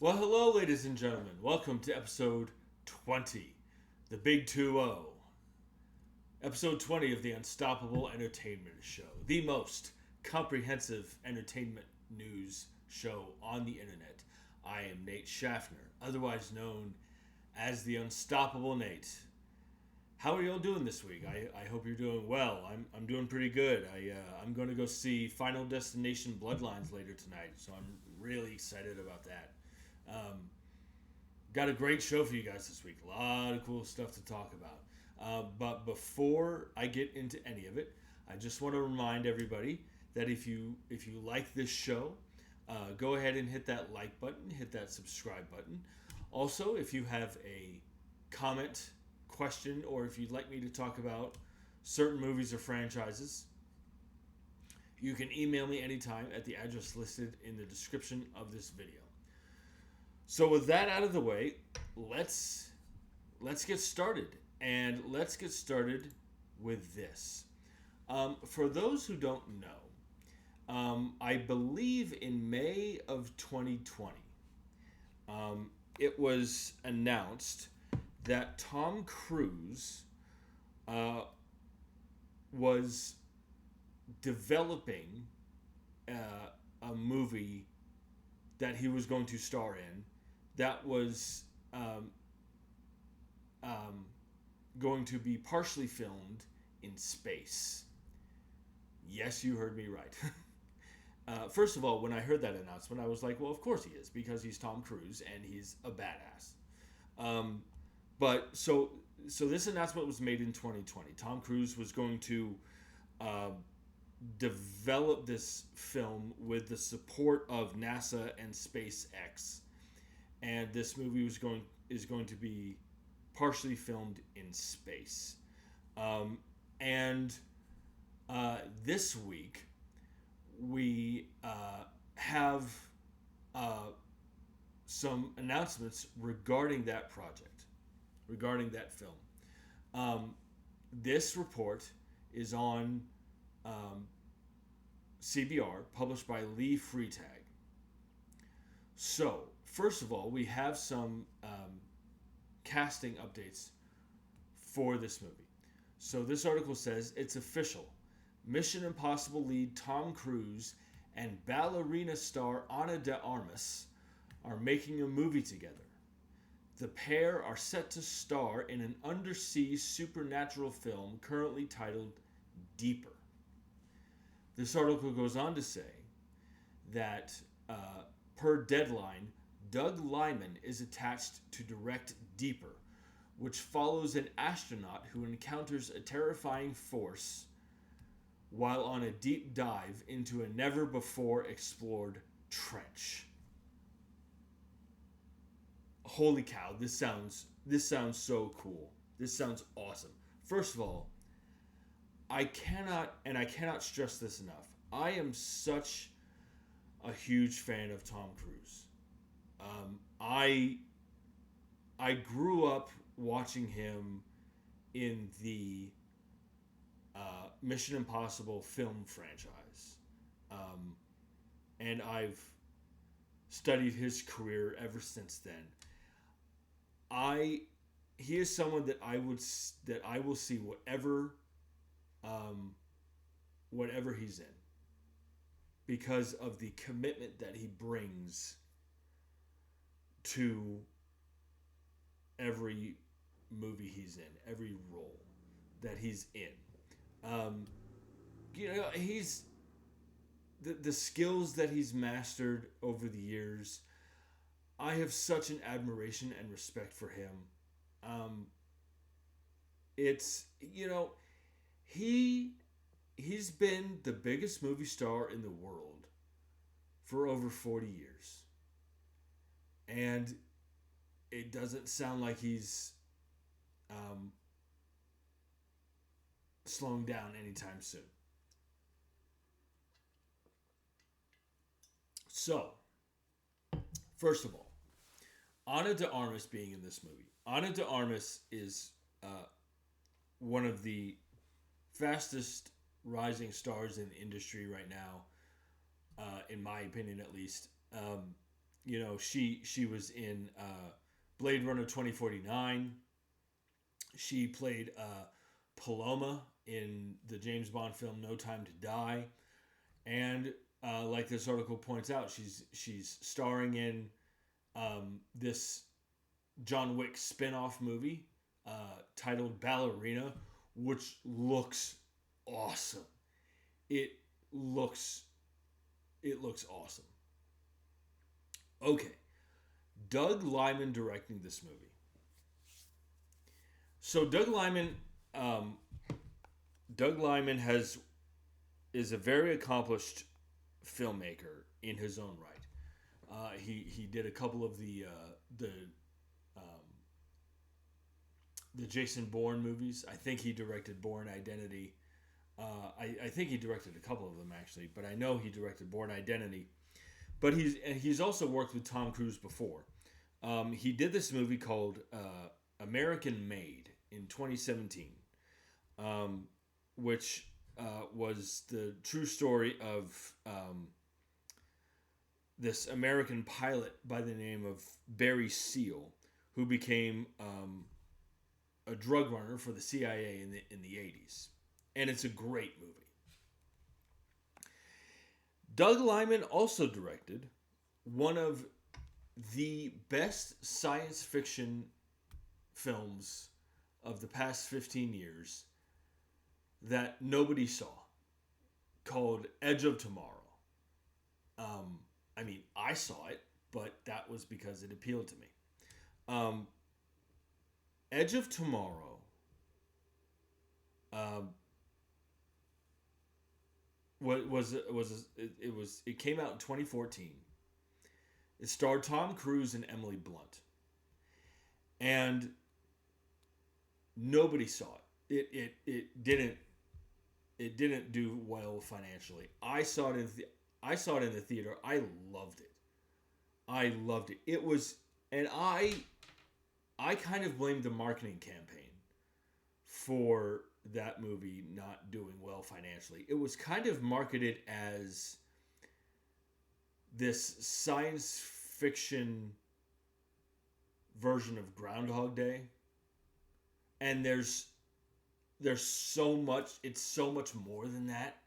Well, hello, ladies and gentlemen. Welcome to episode 20, the Big 2-0. Episode 20 of the Unstoppable Entertainment Show, the most comprehensive entertainment news show on the internet. I am Nate Schaffner, otherwise known as the Unstoppable Nate. How are y'all doing this week? I hope you're doing well. I'm doing pretty good. I'm going to go see Final Destination Bloodlines later tonight, so I'm really excited about that. Got a great show for you guys this week. A lot of cool stuff to talk about. But before I get into any of it, I just want to remind everybody that if you like this show, go ahead and hit that like button, hit that subscribe button. Also, if you have a comment, question, or if you'd like me to talk about certain movies or franchises, you can email me anytime at the address listed in the description of this video. So with that out of the way, let's get started. And let's get started with this. For those who don't know, I believe in May of 2020, it was announced that Tom Cruise was developing a movie that he was going to star in that was going to be partially filmed in space. Yes, you heard me right. First of all, when I heard that announcement, I was like, well, of course he is, because he's Tom Cruise and he's a badass. But so this announcement was made in 2020. Tom Cruise was going to develop this film with the support of NASA and SpaceX, and this movie is going to be partially filmed in space. And this week we have some announcements regarding that project, regarding that film. This report is on CBR, published by Lee Freitag. So, first of all, we have some casting updates for this movie. So this article says, it's official. Mission Impossible lead Tom Cruise and ballerina star Ana de Armas are making a movie together. The pair are set to star in an undersea supernatural film currently titled Deeper. This article goes on to say that, per Deadline, Doug Liman is attached to direct Deeper, which follows an astronaut who encounters a terrifying force while on a deep dive into a never-before-explored trench. Holy cow, this sounds so cool. This sounds awesome. First of all, I cannot stress this enough. I am such a huge fan of Tom Cruise. I grew up watching him in the Mission Impossible film franchise, and I've studied his career ever since then. He is someone that I will see whatever he's in, because of the commitment that he brings to every movie he's in, every role that he's in. He's the skills that he's mastered over the years. I have such an admiration and respect for him. He's been the biggest movie star in the world for over 40 years. And it doesn't sound like he's slowing down anytime soon. So, first of all, Ana de Armas being in this movie. Ana de Armas is one of the fastest rising stars in the industry right now, in my opinion at least. she was in Blade Runner 2049. She played Paloma in the James Bond film No Time to Die, and like this article points out, she's starring in this John Wick spin-off movie titled Ballerina, which looks awesome. It looks awesome. Okay, Doug Liman directing this movie. So Doug Liman is a very accomplished filmmaker in his own right. He did a couple of the Jason Bourne movies. I think he directed Bourne Identity. I think he directed a couple of them actually, but I know he directed Bourne Identity. But he's also worked with Tom Cruise before. He did this movie called American Made in 2017, which was the true story of this American pilot by the name of Barry Seal, who became a drug runner for the CIA in the 80s. And it's a great movie. Doug Liman also directed one of the best science fiction films of the past 15 years that nobody saw, called Edge of Tomorrow. I mean, I saw it, but that was because it appealed to me. Edge of Tomorrow it came out in 2014. It starred Tom Cruise and Emily Blunt, and nobody saw it. It didn't do well financially. I saw it in the theater. I loved it. It was, and I kind of blamed the marketing campaign for that movie not doing well financially. It was kind of marketed as this science fiction version of Groundhog Day. And there's so much, it's so much more than that.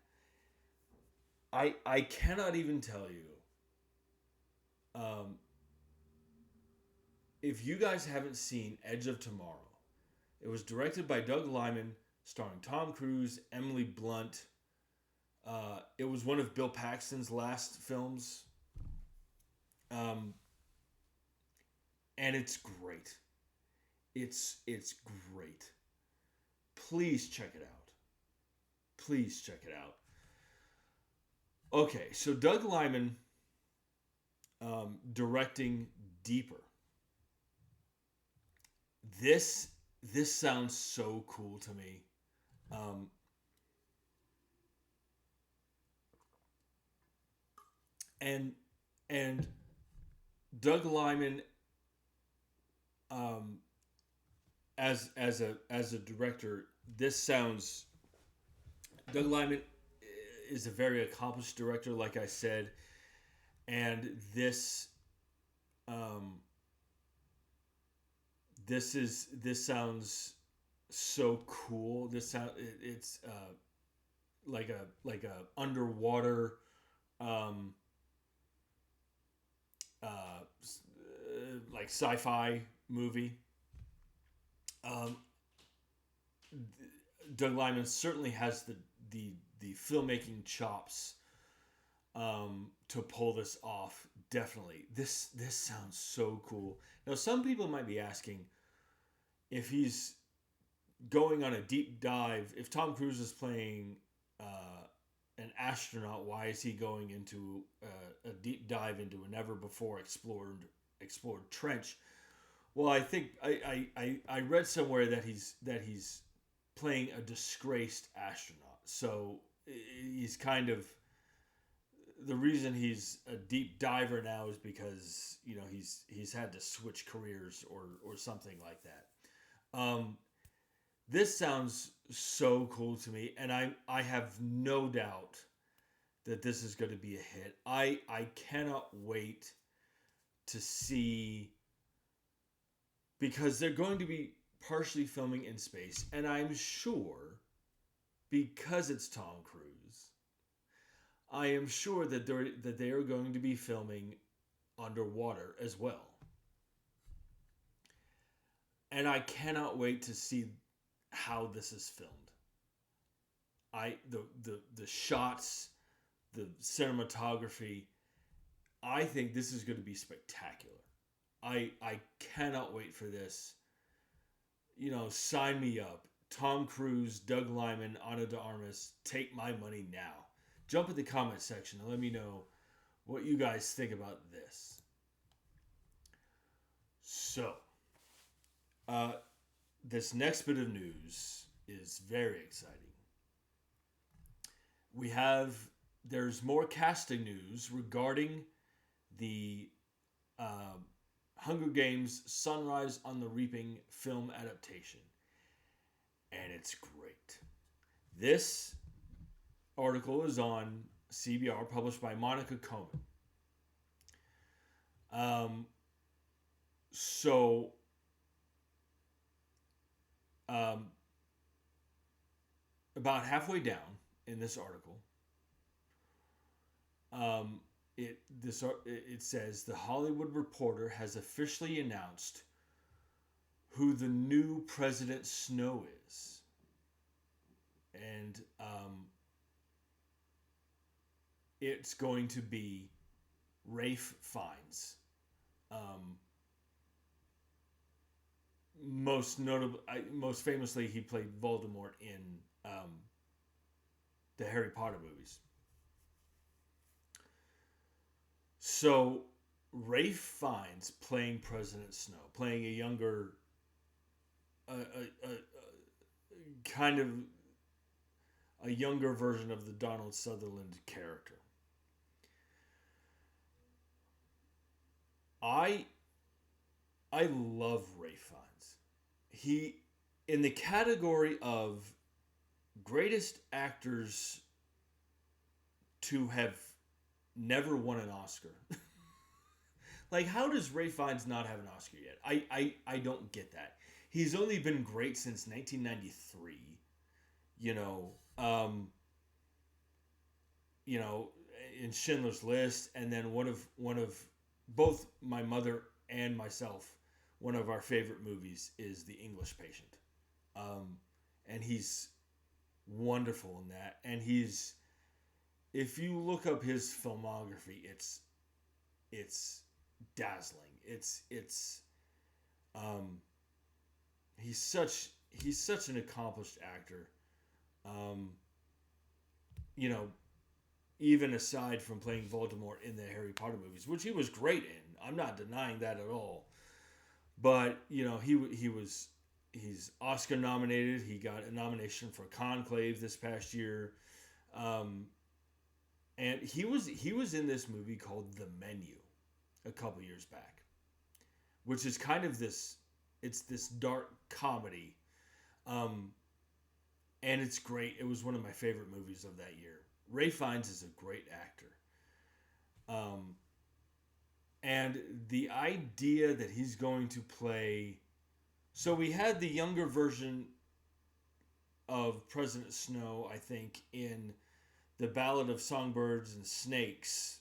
I cannot even tell you. If you guys haven't seen Edge of Tomorrow, it was directed by Doug Liman, starring Tom Cruise, Emily Blunt. It was one of Bill Paxton's last films. And it's great. It's great. Please check it out. Okay, so Doug Liman directing Deeper. This sounds so cool to me. And Doug Liman as a director, this sounds. Doug Liman is a very accomplished director, like I said, and this sounds so cool. It's like a underwater like sci-fi movie. Doug Liman certainly has the filmmaking chops to pull this off. Definitely, this sounds so cool. Now, some people might be asking if he's going on a deep dive. If Tom Cruise is playing an astronaut, why is he going into a deep dive into a never before explored trench? Well, I think I read somewhere that he's playing a disgraced astronaut. So he's kind of, the reason he's a deep diver now is because, you know, he's had to switch careers or something like that. This sounds so cool to me, and I have no doubt that this is going to be a hit. I cannot wait to see, because they're going to be partially filming in space, and I'm sure, because it's Tom Cruise, I am sure that they are going to be filming underwater as well. And I cannot wait to see how this is filmed. The shots, the cinematography, I think this is going to be spectacular. I cannot wait for this. Sign me up. Tom Cruise, Doug Liman, Ana de Armas, take my money now. Jump in the comment section and let me know what you guys think about this. So, this next bit of news is very exciting. There's more casting news regarding the Hunger Games Sunrise on the Reaping film adaptation. And it's great. This article is on CBR, published by Monica Coman. About halfway down in this article, it says the Hollywood Reporter has officially announced who the new President Snow is. And it's going to be Ralph Fiennes. Most famously, he played Voldemort in the Harry Potter movies. So, Ralph Fiennes playing President Snow, playing a younger, kind of a younger version of the Donald Sutherland character. I love Ralph Fiennes. He, in the category of greatest actors to have never won an Oscar. Like, how does Ralph Fiennes not have an Oscar yet? I don't get that. He's only been great since 1993. In Schindler's List, and then one of both my mother and myself, one of our favorite movies is The English Patient. And he's wonderful in that. And if you look up his filmography, it's dazzling. He's such an accomplished actor. Even aside from playing Voldemort in the Harry Potter movies, which he was great in. I'm not denying that at all. But, he's Oscar nominated. He got a nomination for Conclave this past year. And he was in this movie called The Menu a couple years back, which is kind of this dark comedy. And it's great. It was one of my favorite movies of that year. Ralph Fiennes is a great actor. And the idea that he's going to play... So we had the younger version of President Snow, I think, in the Ballad of Songbirds and Snakes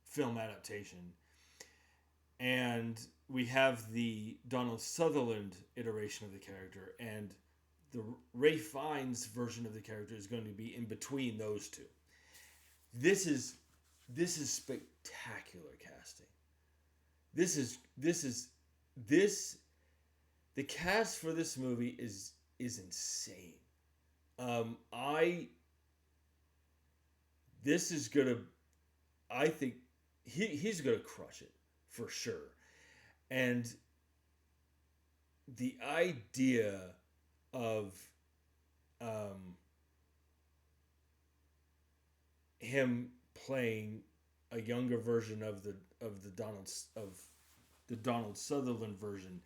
film adaptation. And we have the Donald Sutherland iteration of the character, and the Ralph Fiennes version of the character is going to be in between those two. This is spectacular casting. The cast for this movie is insane. I think he's gonna crush it for sure. And the idea of him playing a younger version of the Donald Sutherland version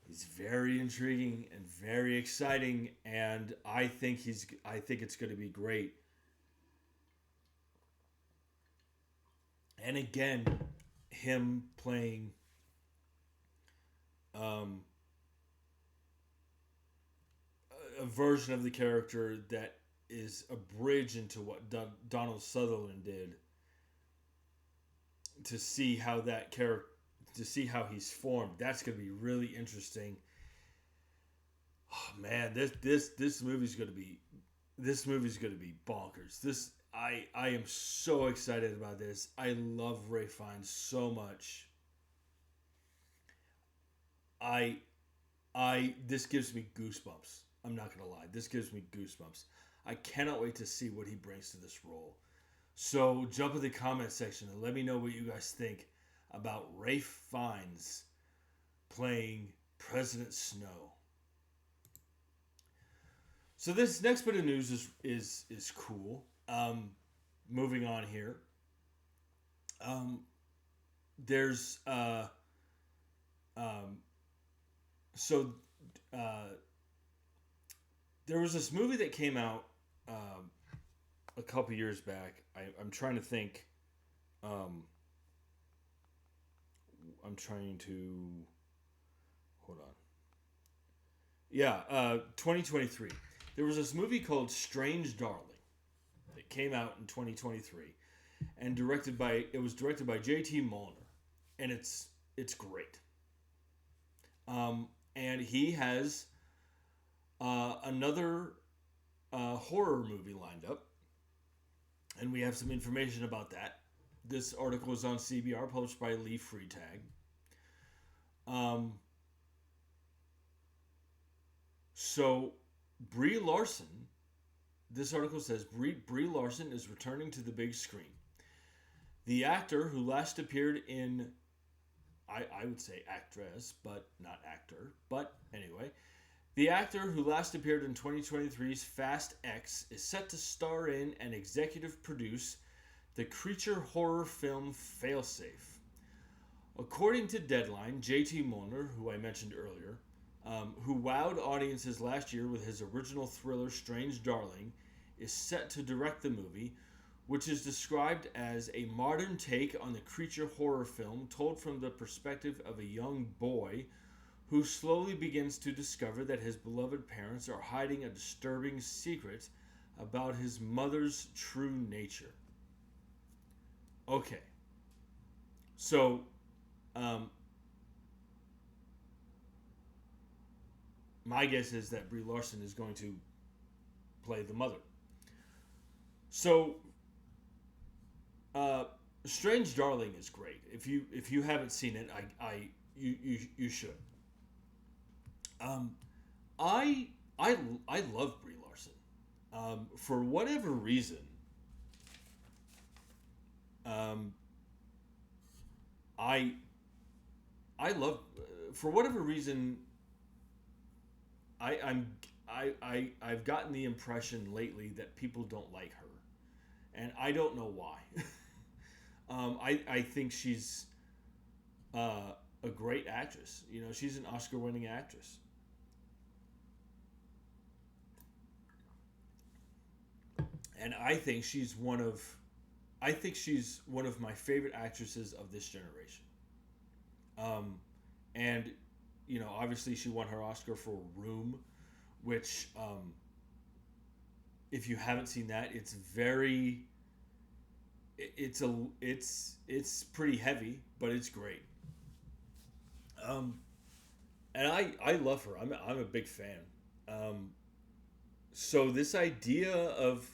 is very intriguing and very exciting, and I think it's going to be great. And again, him playing um, a version of the character that is a bridge into what Donald Sutherland did, to see how that character, to see how he's formed. That's going to be really interesting. Oh man, this movie's going to be bonkers. I am so excited about this. I love Ray Fiennes so much. I this gives me goosebumps. I'm not gonna lie. This gives me goosebumps. I cannot wait to see what he brings to this role. So jump in the comment section and let me know what you guys think about Ray Fiennes playing President Snow. So this next bit of news is cool. Moving on here. There's so there was this movie that came out a couple years back. I'm trying to think. I'm trying to hold on. Yeah, 2023. There was this movie called Strange Darling that came out in 2023, and it was directed by J.T. Mollner, and it's great. And he has another horror movie lined up, and we have some information about that. This article is on CBR, published by Lee Freitag. So Brie Larson, this article says Brie Larson is returning to the big screen. The actor who last appeared in, I would say actress, but not actor, but anyway, the actor who last appeared in 2023's Fast X is set to star in and executive produce the creature horror film Failsafe. According to Deadline, J.T. Mollner, who I mentioned earlier, who wowed audiences last year with his original thriller Strange Darling, is set to direct the movie, which is described as a modern take on the creature horror film told from the perspective of a young boy who slowly begins to discover that his beloved parents are hiding a disturbing secret about his mother's true nature. Okay. So, my guess is that Brie Larson is going to play the mother. So, Strange Darling is great. If you haven't seen it, you should. I love Brie Larson. For whatever reason, I love, for whatever reason, I've gotten the impression lately that people don't like her, and I don't know why. I think she's a great actress. You know, she's an Oscar-winning actress. And I think she's one of my favorite actresses of this generation. And you know, obviously she won her Oscar for Room, which if you haven't seen that, it's pretty heavy, but it's great. And I love her. I'm a big fan. So this idea of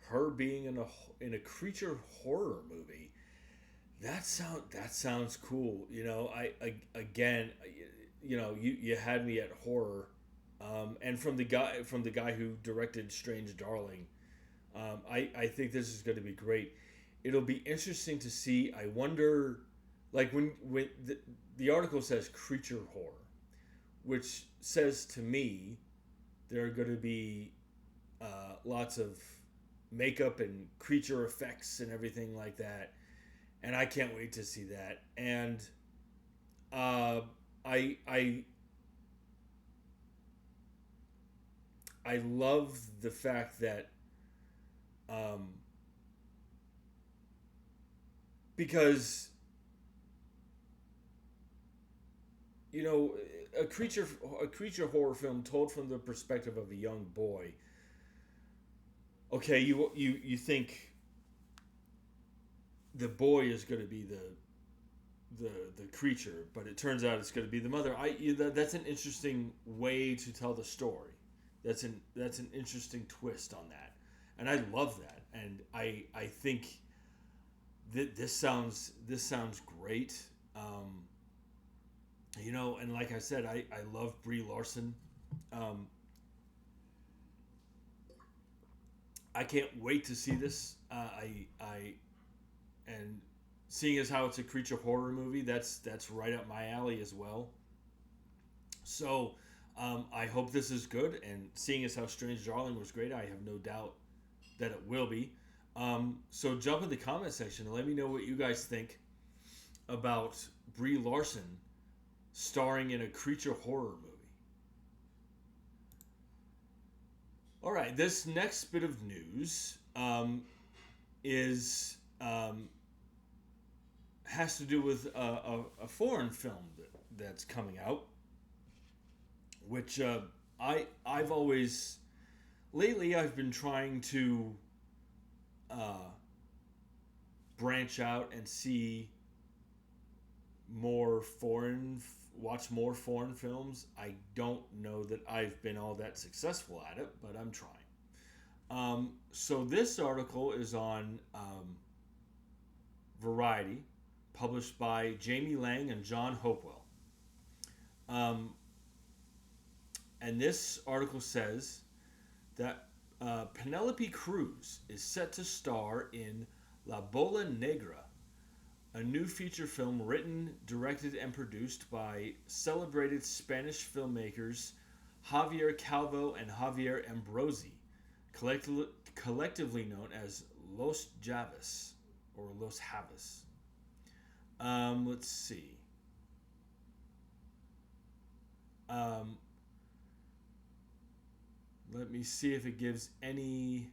her being in a creature horror movie, that sounds cool. You know, again, you know, you had me at horror, and from the guy who directed Strange Darling, I think this is going to be great. It'll be interesting to see. I wonder, like when the article says creature horror, which says to me there are going to be lots of makeup and creature effects and everything like that, and I can't wait to see that. And I love the fact that because you know, a creature horror film told from the perspective of a young boy. Okay, you think the boy is going to be the creature, but it turns out it's going to be the mother. That's an interesting way to tell the story. That's an interesting twist on that, and I love that. And I think that this sounds great. You know, and like I said, I love Brie Larson. Um, I can't wait to see this. And seeing as how it's a creature horror movie, that's right up my alley as well. So I hope this is good. And seeing as how Strange Darling was great, I have no doubt that it will be. So jump in the comment section and let me know what you guys think about Brie Larson starring in a creature horror movie. All right, this next bit of news is has to do with a foreign film that's coming out, which I've always lately I've been trying to branch out and see watch more foreign films. I don't know that I've been all that successful at it, but I'm trying. So this article is on Variety, published by Jamie Lang and John Hopewell. And this article says that Penelope Cruz is set to star in La Bola Negra, a new feature film written, directed, and produced by celebrated Spanish filmmakers Javier Calvo and Javier Ambrosi, collectively known as Los Jarvis or Los Jarvis. Let's see. Let me see if it gives any.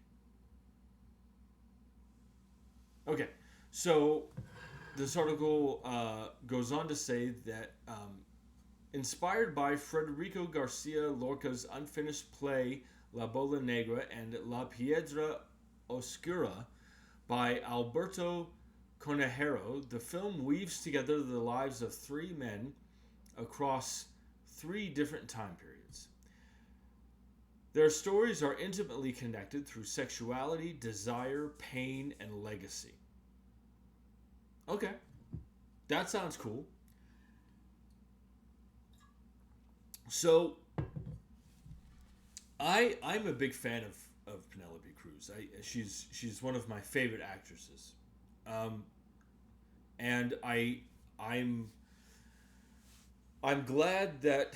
Okay, so this article goes on to say that inspired by Federico Garcia Lorca's unfinished play La Bola Negra and La Piedra Oscura by Alberto Conejero, the film weaves together the lives of three men across three different time periods. Their stories are intimately connected through sexuality, desire, pain, and legacy. Okay, that sounds cool. So, I'm a big fan of Penelope Cruz. She's one of my favorite actresses, and I'm glad that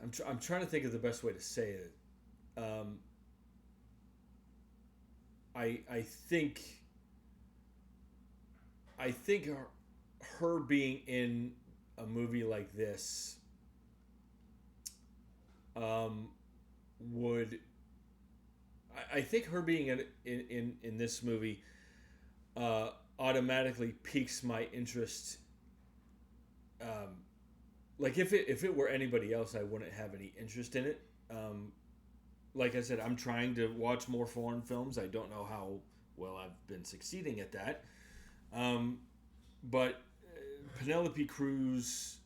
I'm trying to think of the best way to say it. I think her being in a movie like this would I think her being in this movie automatically piques my interest. Like if it were anybody else, I wouldn't have any interest in it. Like I said, I'm trying to watch more foreign films. I don't know how well I've been succeeding at that. But Penelope Cruz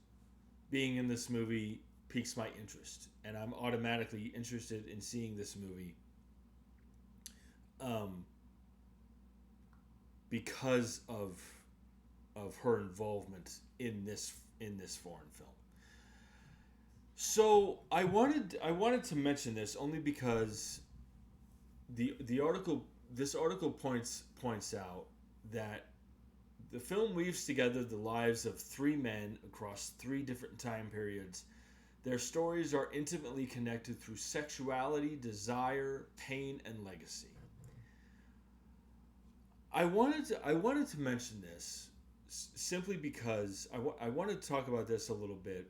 being in this movie piques my interest, and I'm automatically interested in seeing this movie because of her involvement in this foreign film. So I wanted to mention this only because the article points out that the film weaves together the lives of three men across three different time periods. Their stories are intimately connected through sexuality, desire, pain, and legacy. I wanted to mention this simply because I wanted to talk about this a little bit,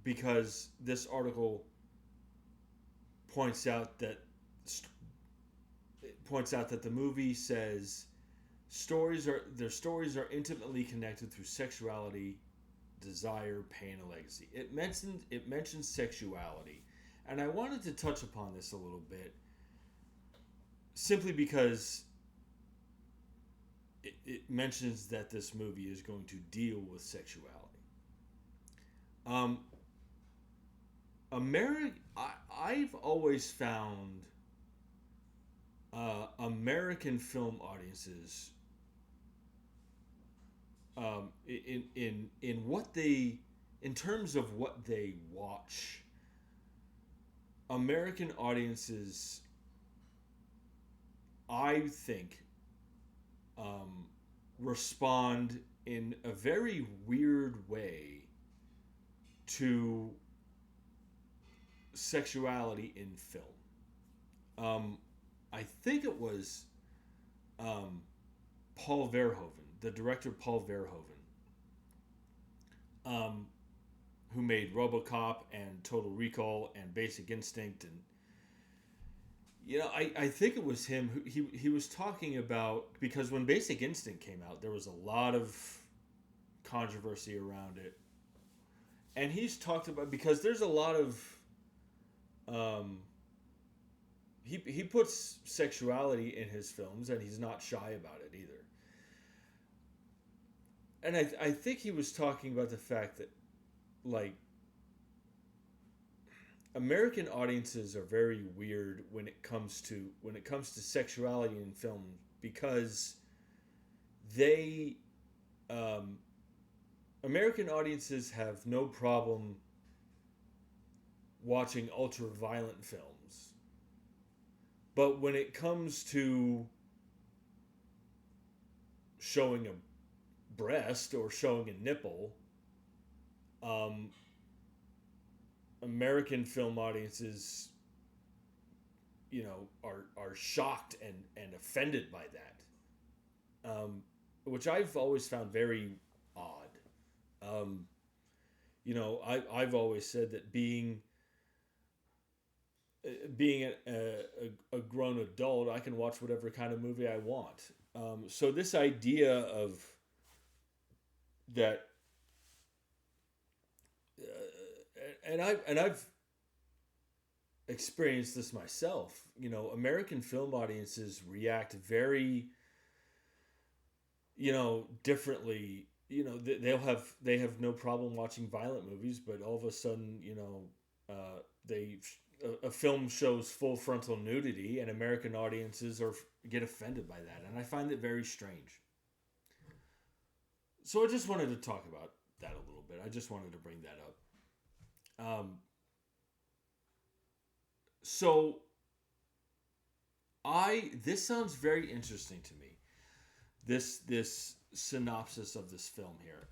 because this article points out that the movie says their stories are intimately connected through sexuality, desire, pain, and legacy. It mentions sexuality, and I wanted to touch upon this a little bit, simply because it mentions that this movie is going to deal with sexuality. Um, I've always found American film audiences, in what they, in terms of what they watch, American audiences, I think, um, respond in a very weird way to sexuality in film. I think it was um, Paul Verhoeven, the director Paul Verhoeven, um, who made RoboCop and Total Recall and Basic Instinct, and I think it was him who he was talking about, because when Basic Instinct came out, there was a lot of controversy around it, and he's talked about, because there's a lot of um, he puts sexuality in his films, and he's not shy about it either. And I think he was talking about the fact that, like, American audiences are very weird when it comes to sexuality in film, because they um, American audiences have no problem watching ultra violent films, but when it comes to showing a breast or showing a nipple, um, American film audiences, are shocked and offended by that, which I've always found very odd. Um, I've always said that being a grown adult, I can watch whatever kind of movie I want. So this idea of that, and I've experienced this myself. American film audiences react very, differently. They have no problem watching violent movies, but all of a sudden, they a film shows full frontal nudity, and American audiences get offended by that, and I find it very strange. So I just wanted to talk about that a little bit. I just wanted to bring that up. So this sounds very interesting to me. This synopsis of this film here.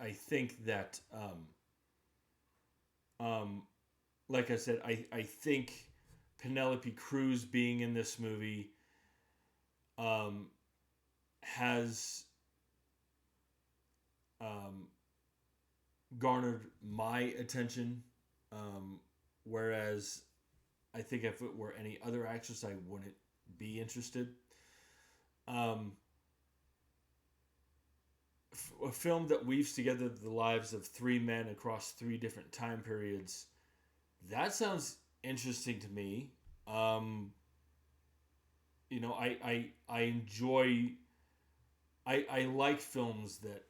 I think that, like I said, I think Penelope Cruz being in this movie has garnered my attention, whereas I think if it were any other actress, I wouldn't be interested. Um, a film that weaves together the lives of three men across three different time periods. That sounds interesting to me. I enjoy. I like films that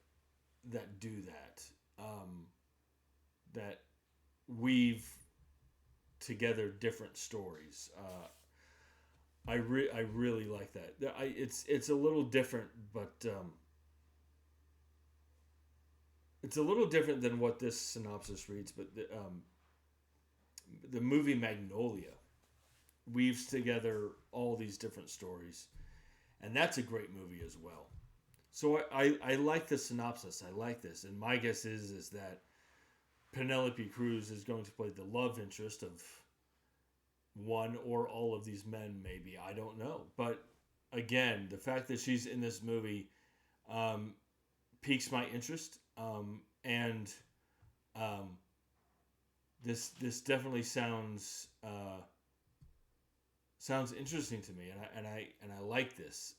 do that. That weave together different stories. I really like that. It's a little different, but it's a little different than what this synopsis reads. But the movie Magnolia weaves together all these different stories, and that's a great movie as well. So I like the synopsis. I like this, and my guess is that Penelope Cruz is going to play the love interest of one or all of these men. Maybe, I don't know, but again, the fact that she's in this movie piques my interest, and this definitely sounds Sounds interesting to me, and I like this.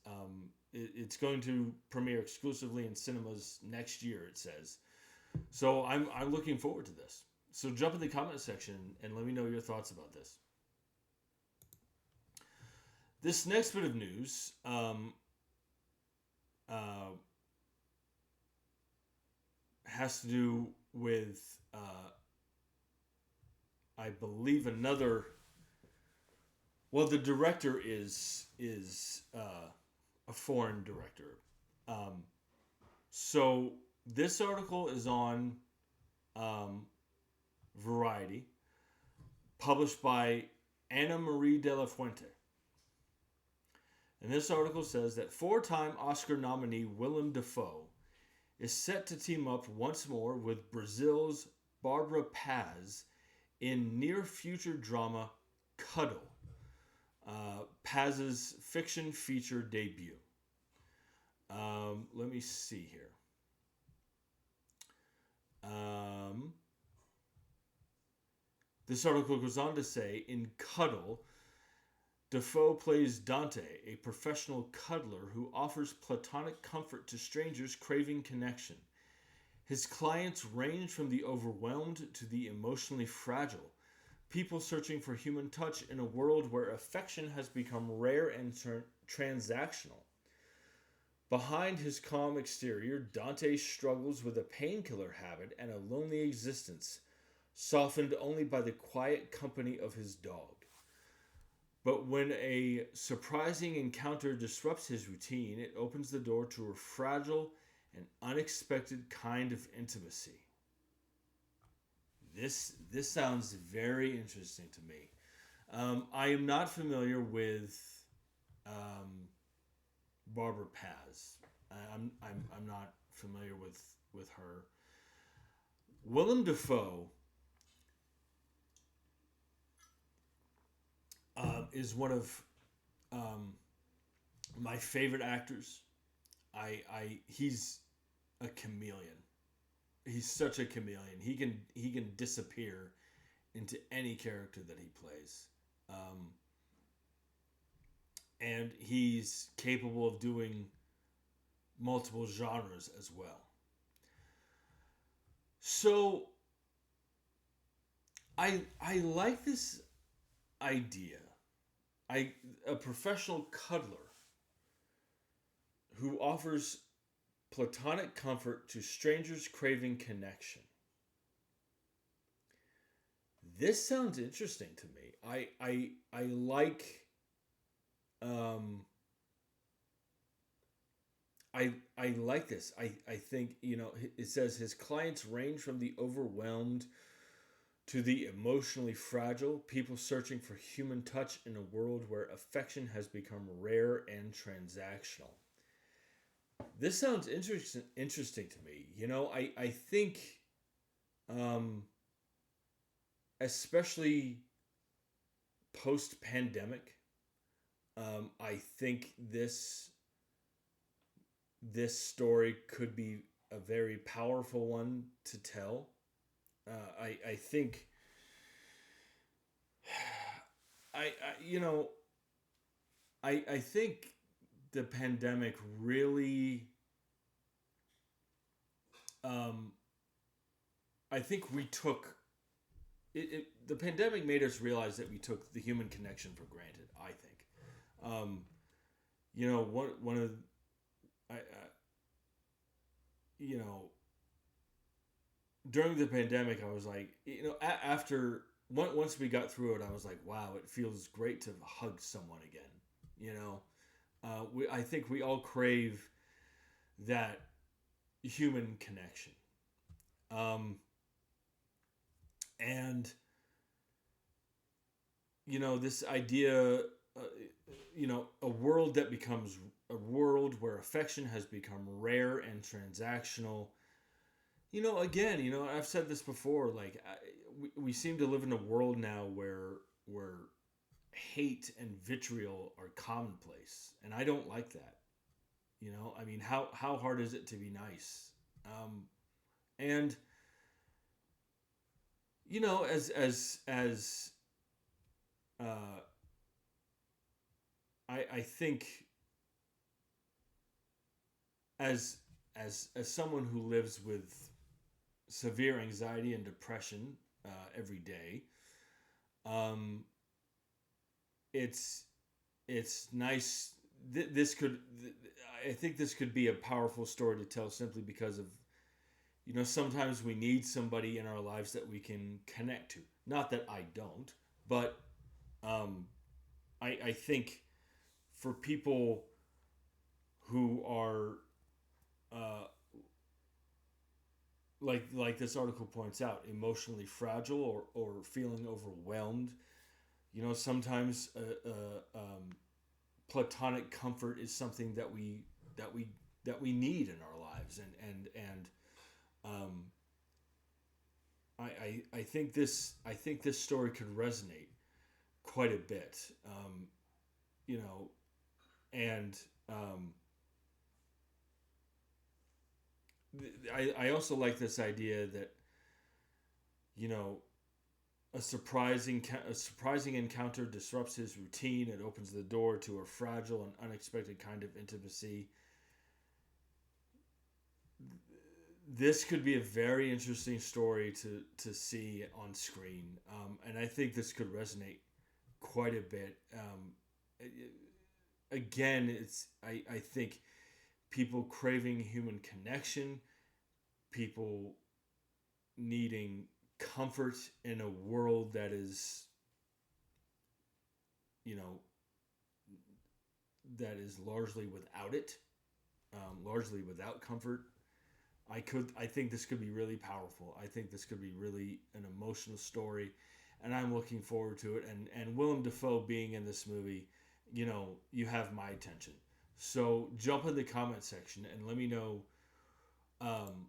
It's going to premiere exclusively in cinemas next year. It says, so I'm looking forward to this. So jump in the comment section and let me know your thoughts about this. This next bit of news has to do with, I believe, another. Well, the director is a foreign director. So this article is on Variety, published by Ana Marie de la Fuente. And this article says that four-time Oscar nominee Willem Dafoe is set to team up once more with Brazil's Barbara Paz in near-future drama Cuddle, Paz's fiction feature debut. Let me see here. This article goes on to say, in Cuddle, Dafoe plays Dante, a professional cuddler who offers platonic comfort to strangers craving connection. His clients range from the overwhelmed to the emotionally fragile, people searching for human touch in a world where affection has become rare and transactional. Behind his calm exterior, Dante struggles with a painkiller habit and a lonely existence, softened only by the quiet company of his dog. But when a surprising encounter disrupts his routine, it opens the door to a fragile and unexpected kind of intimacy. This sounds very interesting to me. I am not familiar with Barbara Paz. I'm not familiar with her. Willem Dafoe is one of my favorite actors. He's a chameleon. He's such a chameleon. He can disappear into any character that he plays, and he's capable of doing multiple genres as well. So I like this idea. A professional cuddler who offers platonic comfort to strangers craving connection. This sounds interesting to me. I like I like this. I think, it says his clients range from the overwhelmed to the emotionally fragile, people searching for human touch in a world where affection has become rare and transactional. This sounds interesting to me. I think, especially post-pandemic, I think this story could be a very powerful one to tell. I think I think the pandemic really I think we took the pandemic made us realize that we took the human connection for granted. I think one of during the pandemic, I was like, after once we got through it, I was like, wow, it feels great to hug someone again. I think we all crave that human connection, and this idea, a world that becomes a world where affection has become rare and transactional. Again, I've said this before, like, we seem to live in a world now where hate and vitriol are commonplace, and I don't like that. I mean, how hard is it to be nice? And as I think as as someone who lives with severe anxiety and depression every day, um, it's it's nice. This could, I think, this could be a powerful story to tell simply because of, sometimes we need somebody in our lives that we can connect to. Not that I don't, but um, I think for people who are uh, like this article points out, emotionally fragile or feeling overwhelmed. Sometimes platonic comfort is something that we that we need in our lives, and um, I think this story could resonate quite a bit. You know, and I also like this idea that you know a surprising encounter disrupts his routine. It opens the door to a fragile and unexpected kind of intimacy. This could be a very interesting story to see on screen, and I think this could resonate quite a bit. Again, I think people craving human connection, people needing comfort in a world that is, you know, that is largely without it, largely without comfort. I think this could be really powerful. I think this could be really an emotional story, and I'm looking forward to it. And Willem Dafoe being in this movie, you have my attention. So jump in the comment section and let me know um,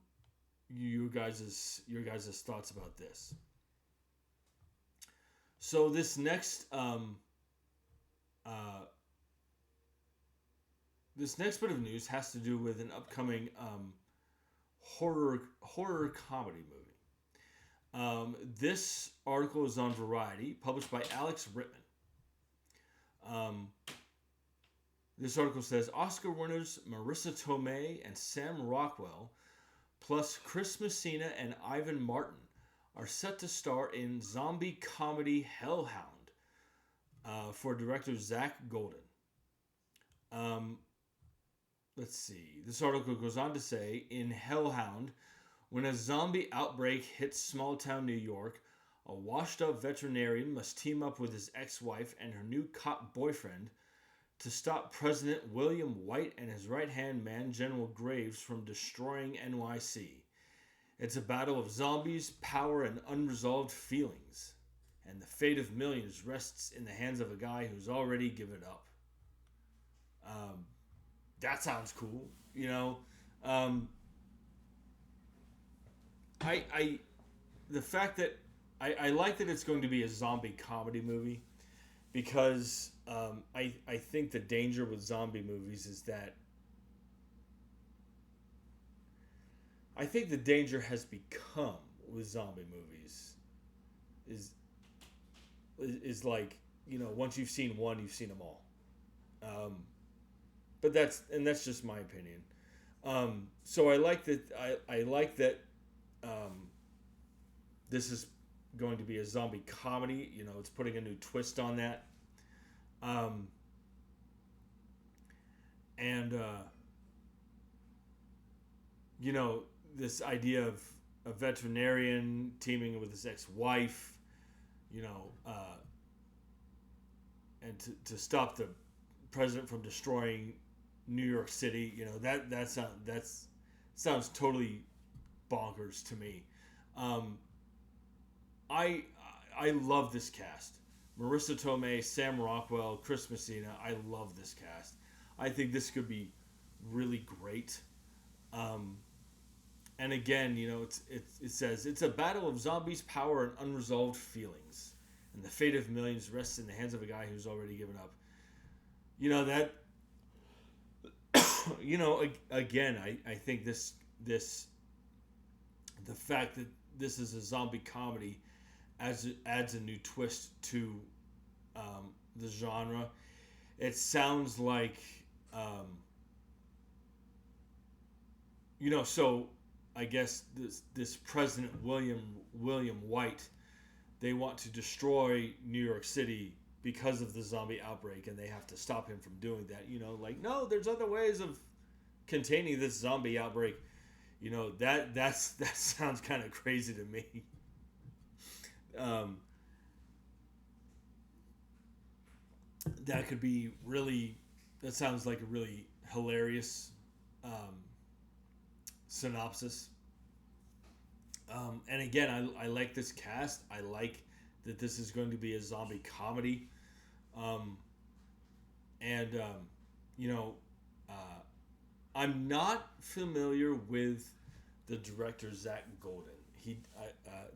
your guys' thoughts about this. So uh, this next bit of news has to do with an upcoming horror comedy movie. This article is on Variety, published by Alex Rittman. Um, this article says Oscar winners Marisa Tomei and Sam Rockwell, plus Chris Messina and Ivan Martin, are set to star in zombie comedy Hellhound for director Zach Golden. Um, let's see. This article goes on to say in Hellhound, when a zombie outbreak hits small town New York, a washed up veterinarian must team up with his ex wife and her new cop boyfriend to stop President William White and his right hand man, General Graves, from destroying NYC. It's a battle of zombies, power, and unresolved feelings. And the fate of millions rests in the hands of a guy who's already given up. Um, that sounds cool, you know. Um, I the fact that I like that it's going to be a zombie comedy movie because I think the danger with zombie movies is that I think the danger has become with zombie movies is is like once you've seen one, you've seen them all. Um, but that's just my opinion. So I like that I like that um, this is going to be a zombie comedy. It's putting a new twist on that. Um, and you know this idea of a veterinarian teaming with his ex-wife, you know, and to stop the president from destroying New York City. That sounds totally bonkers to me. Um, I I love this cast. Marissa Tomei, Sam Rockwell, Chris Messina. I love this cast. I think this could be really great. Um, and again, it says it's a battle of zombies, power, and unresolved feelings, and the fate of millions rests in the hands of a guy who's already given up. That again, I think this the fact that this is a zombie comedy adds a new twist to the genre. it sounds like, so I guess this President William White, they want to destroy New York City because of the zombie outbreak, and they have to stop him from doing that. No, there's other ways of containing this zombie outbreak. That sounds kind of crazy to me. That could be really. That sounds like a really hilarious synopsis. And again, I like this cast. I like that this is going to be a zombie comedy. And uh, I'm not familiar with the director Zach Golden.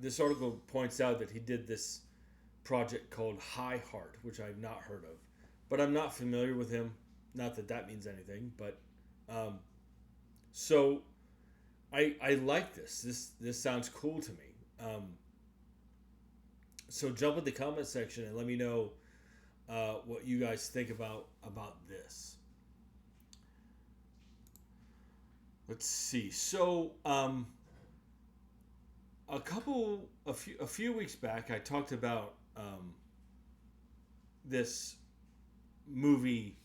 This article points out that he did this project called High Heart, which I've not heard of, but I'm not familiar with him. Not that that means anything, but so I like this. This sounds cool to me. So jump in the comment section and let me know what you guys think about this. Let's see. So a few weeks back, I talked about this movie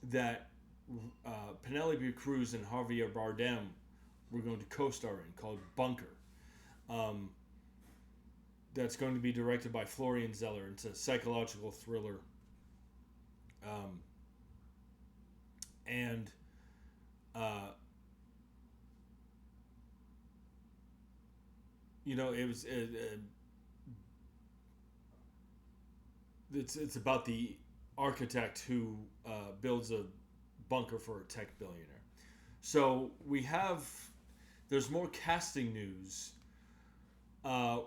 that Penelope Cruz and Javier Bardem were going to co-star in, called Bunker. That's going to be directed by Florian Zeller. It's a psychological thriller. And it's about the architect who builds a bunker for a tech billionaire. So there's more casting news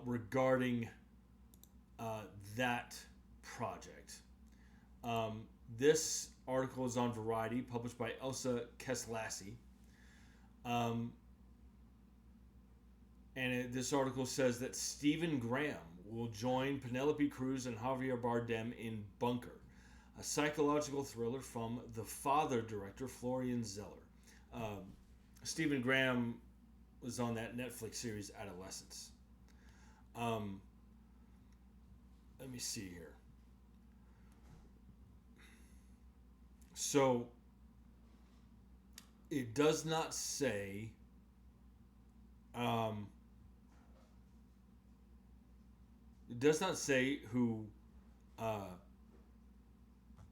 regarding that project. This article is on Variety, published by Elsa Keslassi. This article says that Stephen Graham will join Penelope Cruz and Javier Bardem in Bunker, a psychological thriller from the Father director Florian Zeller. Stephen Graham was on that Netflix series Adolescence. Let me see here. So it does not say who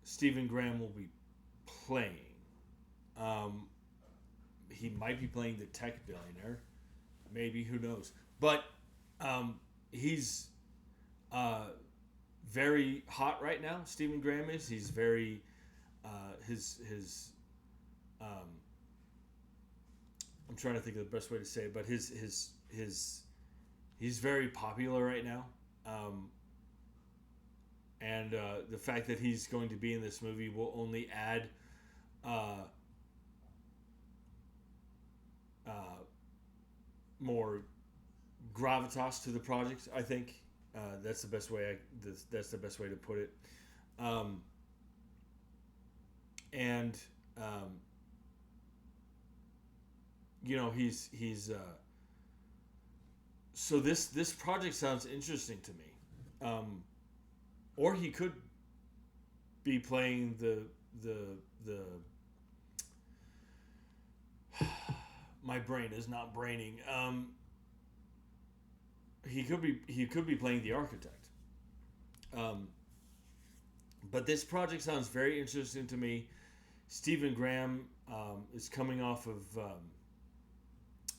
Stephen Graham will be playing. He might be playing the tech billionaire. Maybe, who knows? But he's very hot right now. Stephen Graham is. He's very I'm trying to think of the best way to say it, but he's very popular right now. And the fact that he's going to be in this movie will only add more gravitas to the project. I think that's the best way. That's the best way to put it. He's so this project sounds interesting to me. Or he could be playing the my brain is not braining. He could be playing the architect. But this project sounds very interesting to me. Stephen Graham is coming off of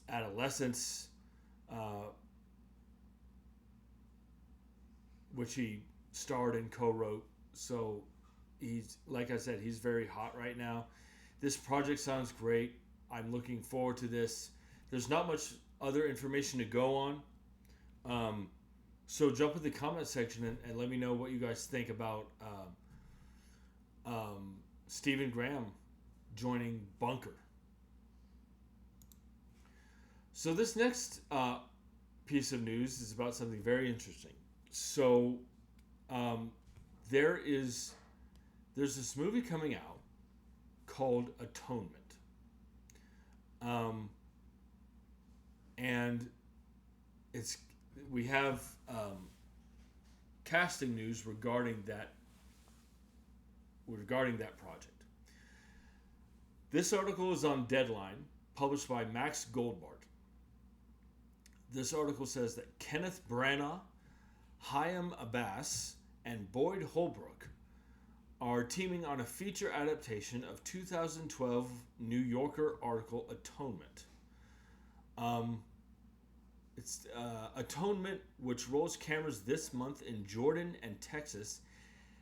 Adolescence, which he starred and co-wrote. So he's, like I said, he's very hot right now. This project sounds great. I'm looking forward to this. There's not much other information to go on. So jump in the comment section and let me know what you guys think about Stephen Graham joining Bunker. So this next piece of news is about something very interesting. So there is there's this movie coming out called Atonement, and it's we have casting news regarding that project. This article is on Deadline, published by Max Goldbart. This article says that Kenneth Branagh, Hiam Abbass, and Boyd Holbrook are teaming on a feature adaptation of 2012 New Yorker article Atonement. It's Atonement, which rolls cameras this month in Jordan and Texas,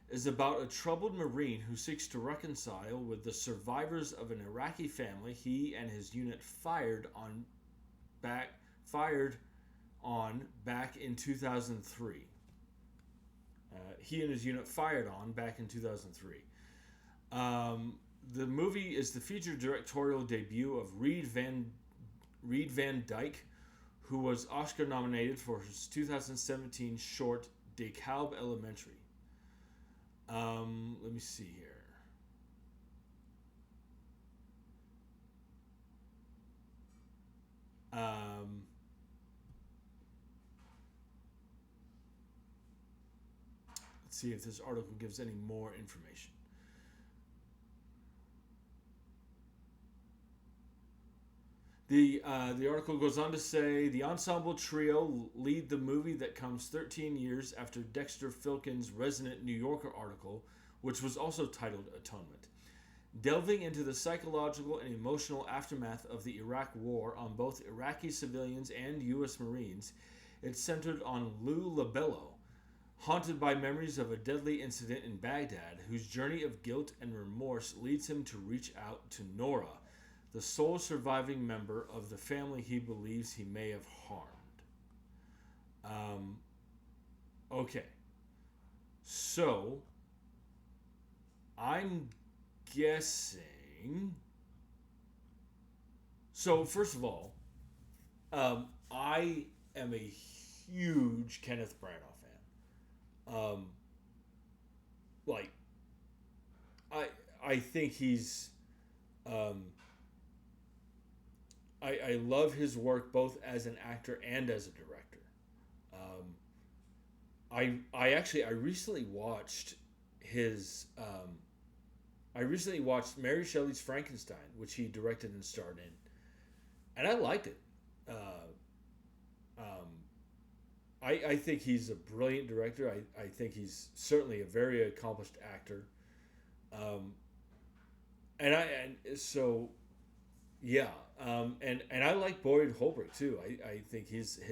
is about a troubled Marine who seeks to reconcile with the survivors of an Iraqi family he and his unit fired on back in 2003. He and his unit fired on back in 2003. The movie is the feature directorial debut of Reed Van Dyke, who was Oscar nominated for his 2017 short DeKalb Elementary. Let me see here. Let's see if this article gives any more information. The article goes on to say the ensemble trio lead the movie that comes 13 years after Dexter Filkins' resonant New Yorker article, which was also titled Atonement. Delving into the psychological and emotional aftermath of the Iraq War on both Iraqi civilians and U.S. Marines, it's centered on Lou Labello, haunted by memories of a deadly incident in Baghdad, whose journey of guilt and remorse leads him to reach out to Nora, the sole surviving member of the family he believes he may have harmed. Okay. So, I'm guessing... So, first of all, I am a huge Kenneth Branagh fan. I think he's... I love his work both as an actor and as a director. I recently watched his Mary Shelley's Frankenstein, which he directed and starred in, and I liked it. I think he's a brilliant director. I think he's certainly a very accomplished actor. And I like Boyd Holbrook too. I think his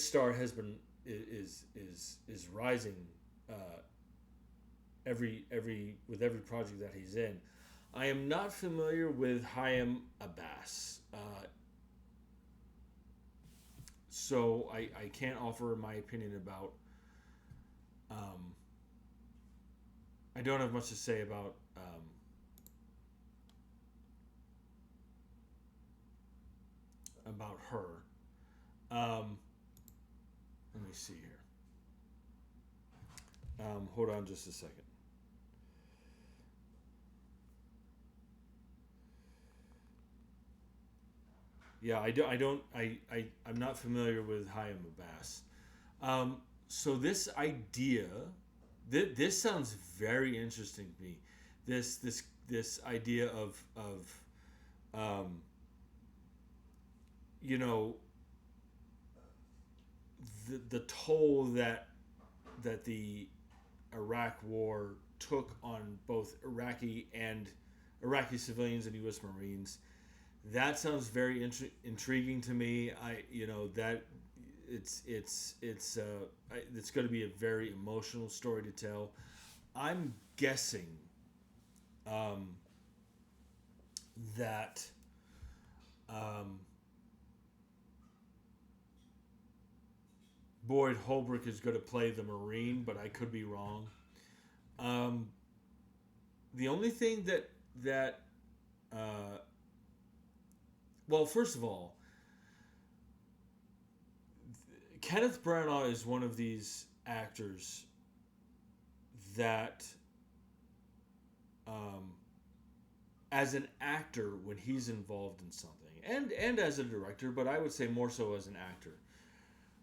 star has been is rising with every project that he's in. I am not familiar with Hiam Abbass, so I can't offer my opinion about. I don't have much to say about. About her. Let me see here. Hold on just a second. Yeah, I'm not familiar with Hiam Abbass. So this idea, this sounds very interesting to me. This idea of you know, the toll that the Iraq War took on both Iraqi civilians and U.S. Marines. That sounds very intriguing to me. That it's going to be a very emotional story to tell. I'm guessing that. Boyd Holbrook is going to play the Marine, but I could be wrong. The only thing well, first of all, Kenneth Branagh is one of these actors that um, as an actor, when he's involved in something, and as a director, but I would say more so as an actor,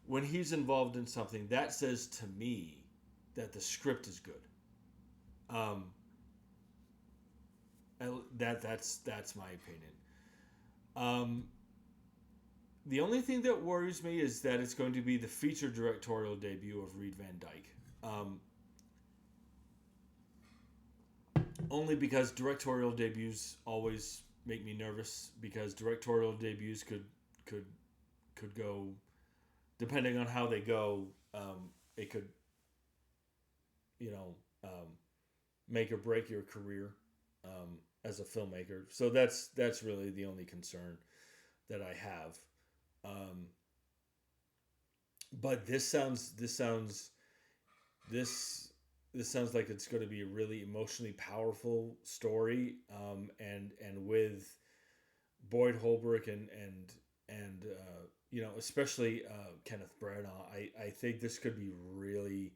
when he's involved in something, that says to me that the script is good. Um, that's my opinion. Um, the only thing that worries me is that it's going to be the feature directorial debut of Reed Van Dyke. Only because directorial debuts always make me nervous, because directorial debuts could could go, depending on how they go, it could, you know, make or break your career as a filmmaker. So that's really the only concern that I have. Um, but this this sounds like it's going to be a really emotionally powerful story, and with Boyd Holbrook and especially Kenneth Branagh, I think this could be really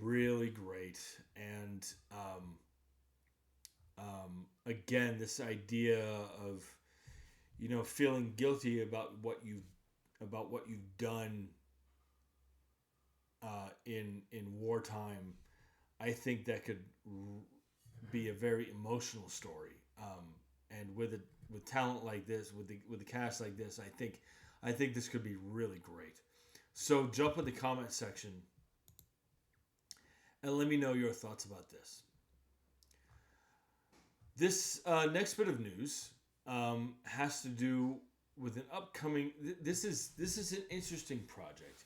really great. And again, this idea of feeling guilty about what you've done in wartime. I think that could be a very emotional story. And with talent like this, with the cast like this, I think this could be really great. So jump in the comment section and let me know your thoughts about this. This next bit of news has to do with an upcoming. This is an interesting project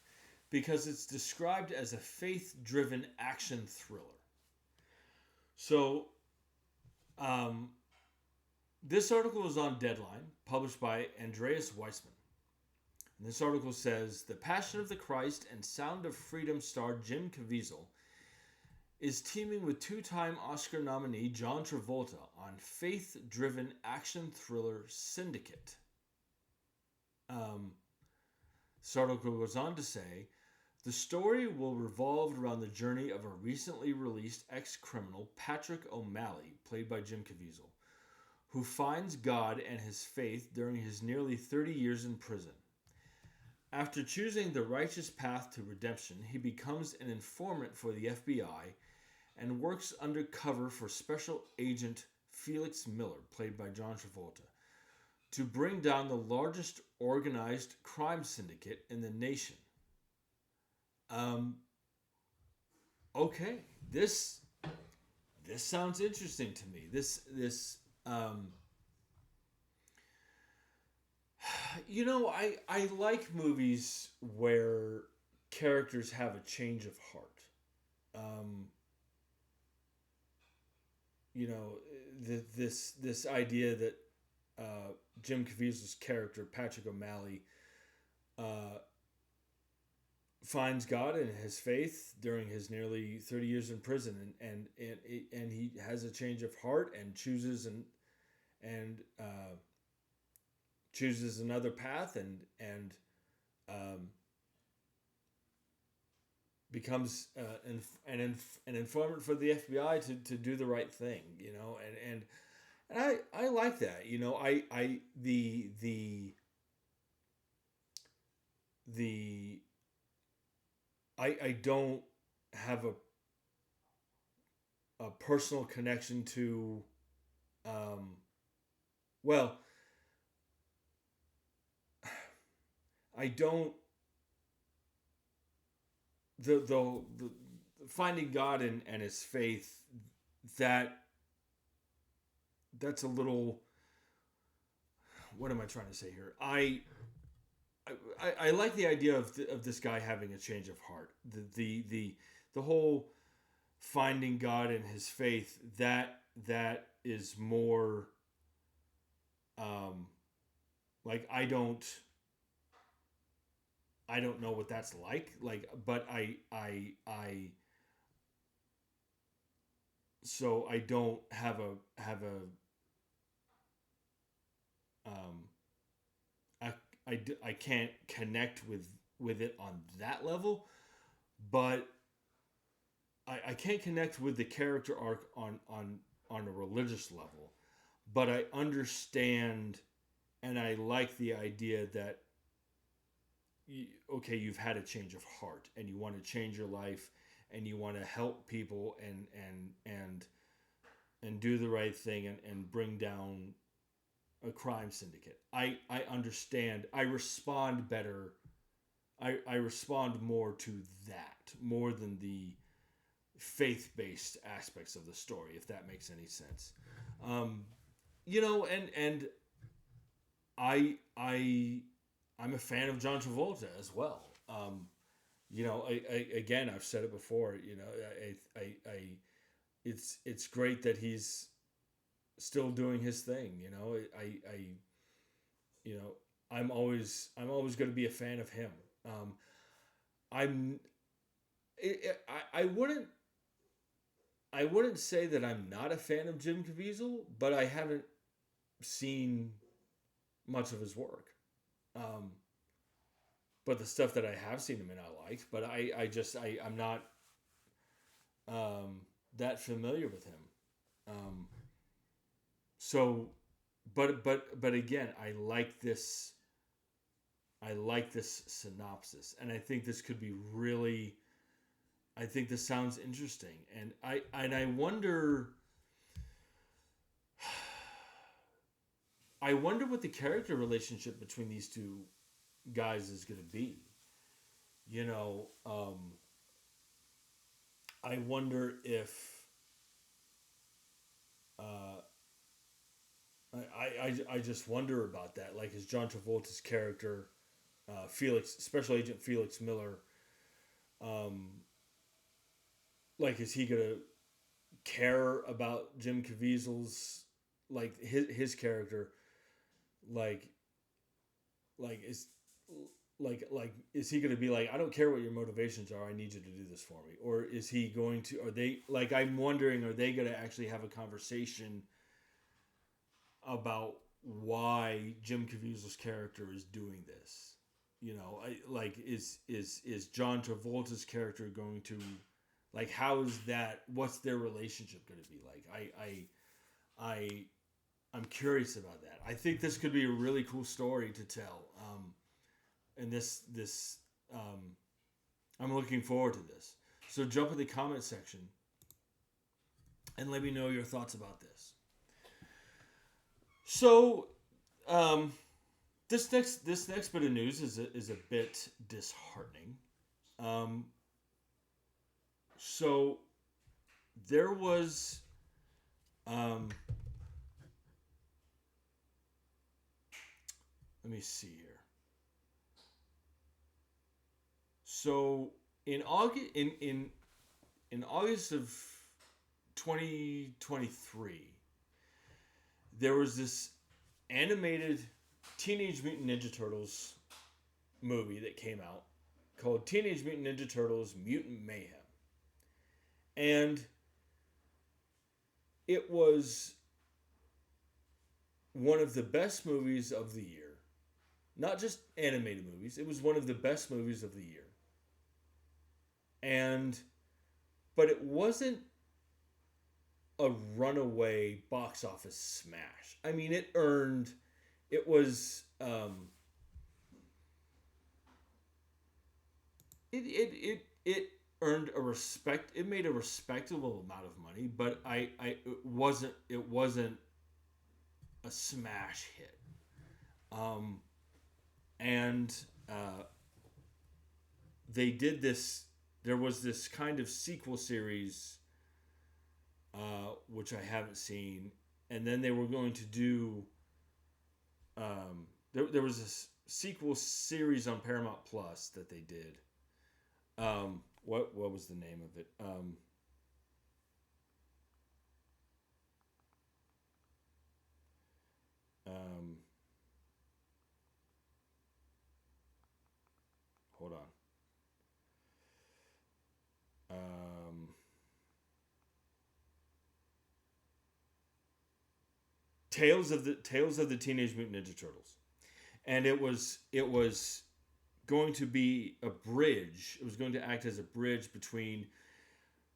because it's described as a faith-driven action thriller. So, this article is on Deadline, published by Andreas Weissman. And this article says, The Passion of the Christ and Sound of Freedom star Jim Caviezel is teaming with two-time Oscar nominee John Travolta on faith-driven action thriller Syndicate. This article goes on to say, the story will revolve around the journey of a recently released ex-criminal, Patrick O'Malley, played by Jim Caviezel, who finds God and his faith during his nearly 30 years in prison. After choosing the righteous path to redemption, he becomes an informant for the FBI and works undercover for Special Agent Felix Miller, played by John Travolta, to bring down the largest organized crime syndicate in the nation. Okay, this sounds interesting to me. I like movies where characters have a change of heart. This idea that Jim Caviezel's character Patrick O'Malley finds God and his faith during his nearly 30 years in prison, and he has a change of heart and chooses chooses another path and becomes an informant for the FBI to do the right thing, and I like that, I don't have a personal connection to well, I don't the finding God and his faith, that's a little, what am I trying to say here? I like the idea of this guy having a change of heart. The whole finding God and his faith, that is more like I don't know what that's like, but so I don't have a I can't connect with it on that level, but I can't connect with the character arc on a religious level, but I understand and I like the idea that okay, you've had a change of heart and you want to change your life and you want to help people and do the right thing and bring down a crime syndicate. I understand. I respond better. I respond more to that more than the faith-based aspects of the story, if that makes any sense. Um, and I I'm a fan of John Travolta as well. Again, I've said it before. It's great that he's still doing his thing. You know, I'm always going to be a fan of him. I'm, I wouldn't say that I'm not a fan of Jim Caviezel, but I haven't seen much of his work. Um, but the stuff that I have seen him in, I liked. But I'm not that familiar with him. Um, so, but again, I like this. I like this synopsis, and I think this could be really. I think this sounds interesting, and I wonder. I wonder what the character relationship between these two guys is going to be. You know, I wonder if uh, I just wonder about that. Like, is John Travolta's character, Felix, Special Agent Felix Miller, um, like, is he gonna care about Jim Caviezel's, like, his character, like is is he gonna be like, I don't care what your motivations are, I need you to do this for me, or is he going to? Are they like? I'm wondering, are they gonna actually have a conversation about why Jim Caviezel's character is doing this? Is John Travolta's character going to, like, how is that? What's their relationship going to be like? I'm curious about that. I think this could be a really cool story to tell. And I'm looking forward to this. So jump in the comment section and let me know your thoughts about this. So, this next bit of news is a bit disheartening. Um, so there was let me see here. So in August of 2023, there was this animated Teenage Mutant Ninja Turtles movie that came out called Teenage Mutant Ninja Turtles Mutant Mayhem. And it was one of the best movies of the year. Not just animated movies, it was one of the best movies of the year. But it wasn't a runaway box office smash. I mean, it was it earned a respect. It made a respectable amount of money, but it wasn't a smash hit. And they did this. There was this kind of sequel series, which I haven't seen, and then they were going to do. There was a sequel series on Paramount Plus that they did. What was the name of it? Hold on. Tales of the Teenage Mutant Ninja Turtles, and it was going to be a bridge. It was going to act as a bridge between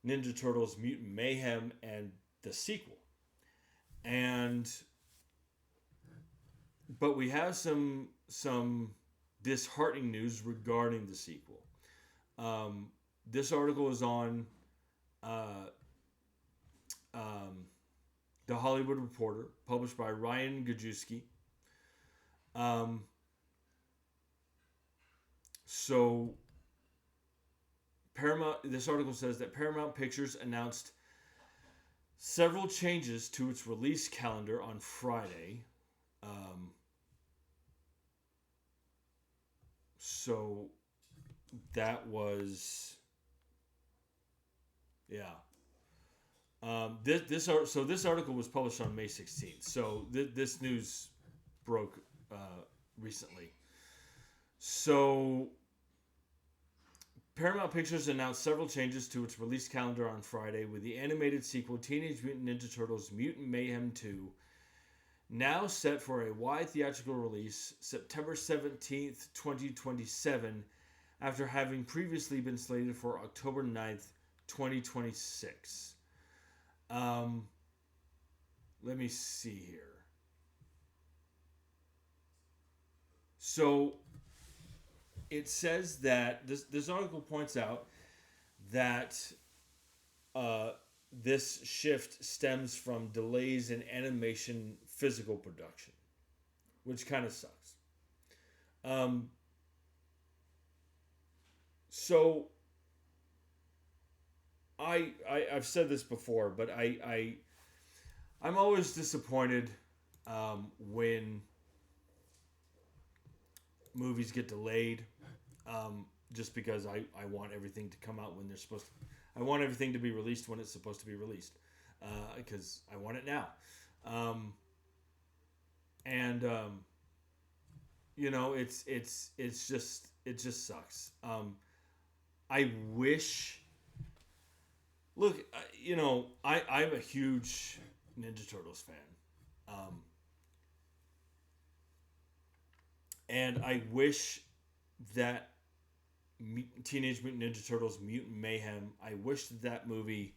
Ninja Turtles Mutant Mayhem and the sequel. But we have some disheartening news regarding the sequel. This article is on uh, The Hollywood Reporter, published by Ryan Gajewski. So Paramount. This article says that Paramount Pictures announced several changes to its release calendar on Friday. So that was, yeah. This article was published on May 16th. So this news broke recently. So Paramount Pictures announced several changes to its release calendar on Friday, with the animated sequel Teenage Mutant Ninja Turtles Mutant Mayhem 2 now set for a wide theatrical release September 17th, 2027, after having previously been slated for October 9th, 2026. Let me see here. So it says that this article points out that this shift stems from delays in animation physical production, which kind of sucks. So I've said this before, but I'm always disappointed when movies get delayed, just because I want everything to come out when they're supposed to. I want everything to be released when it's supposed to be released, because I want it now. You know, it just sucks. I wish. Look, you know, I'm a huge Ninja Turtles fan. And I wish that Teenage Mutant Ninja Turtles Mutant Mayhem, I wish that movie,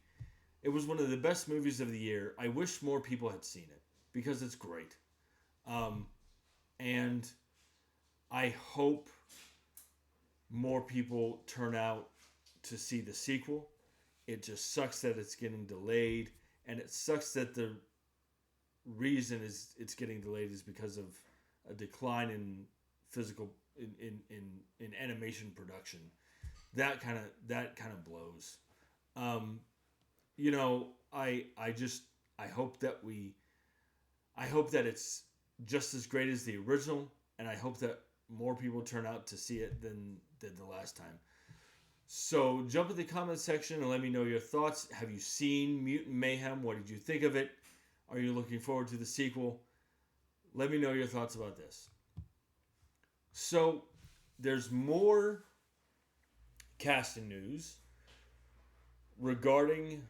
it was one of the best movies of the year. I wish more people had seen it, because it's great. And I hope more people turn out to see the sequel. It just sucks that it's getting delayed, and it sucks that the reason is it's getting delayed is because of a decline in physical in animation production. That kind of blows. You know, I hope that it's just as great as the original, and I hope that more people turn out to see it than the last time. So jump in the comments section and let me know your thoughts. Have you seen Mutant Mayhem? What did you think of it? Are you looking forward to the sequel? Let me know your thoughts about this. So there's more casting news regarding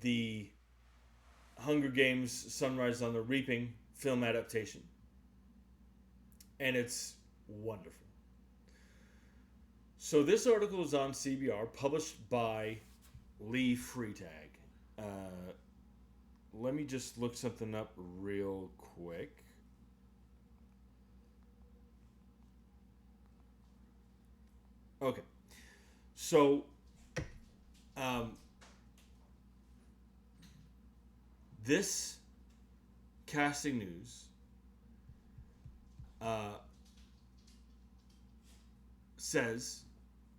the Hunger Games Sunrise on the Reaping film adaptation. And it's wonderful. So this article is on CBR, published by Lee Freitag. Let me just look something up real quick. Okay. So, this casting news says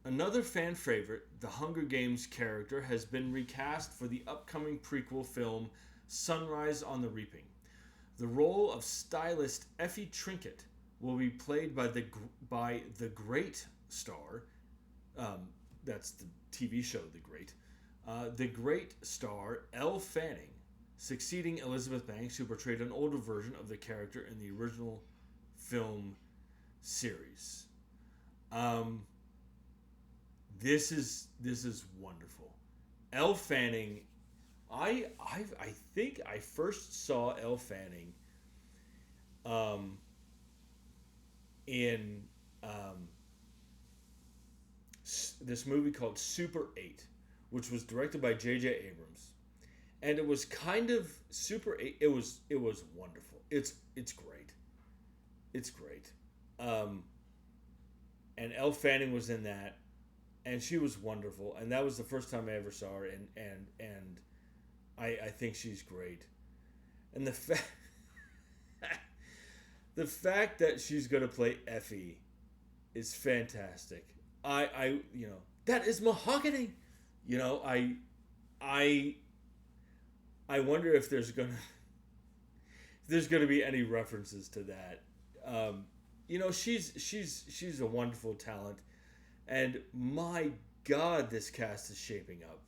another fan favorite, the Hunger Games character, has been recast for the upcoming prequel film Sunrise on the Reaping. The role of stylist Effie Trinket will be played by the Great star. That's the TV show The Great. The Great star Elle Fanning, succeeding Elizabeth Banks, who portrayed an older version of the character in the original film series. This is wonderful. Elle Fanning, I think I first saw Elle Fanning in this movie called Super 8, which was directed by J.J. Abrams, and it was kind of Super 8. It was wonderful. It's great. It's great. And Elle Fanning was in that, and she was wonderful. And that was the first time I ever saw her, and I think she's great. And the fact that she's going to play Effie is fantastic. I that is mahogany. I wonder if there's gonna be any references to that. She's a wonderful talent, and my God, this cast is shaping up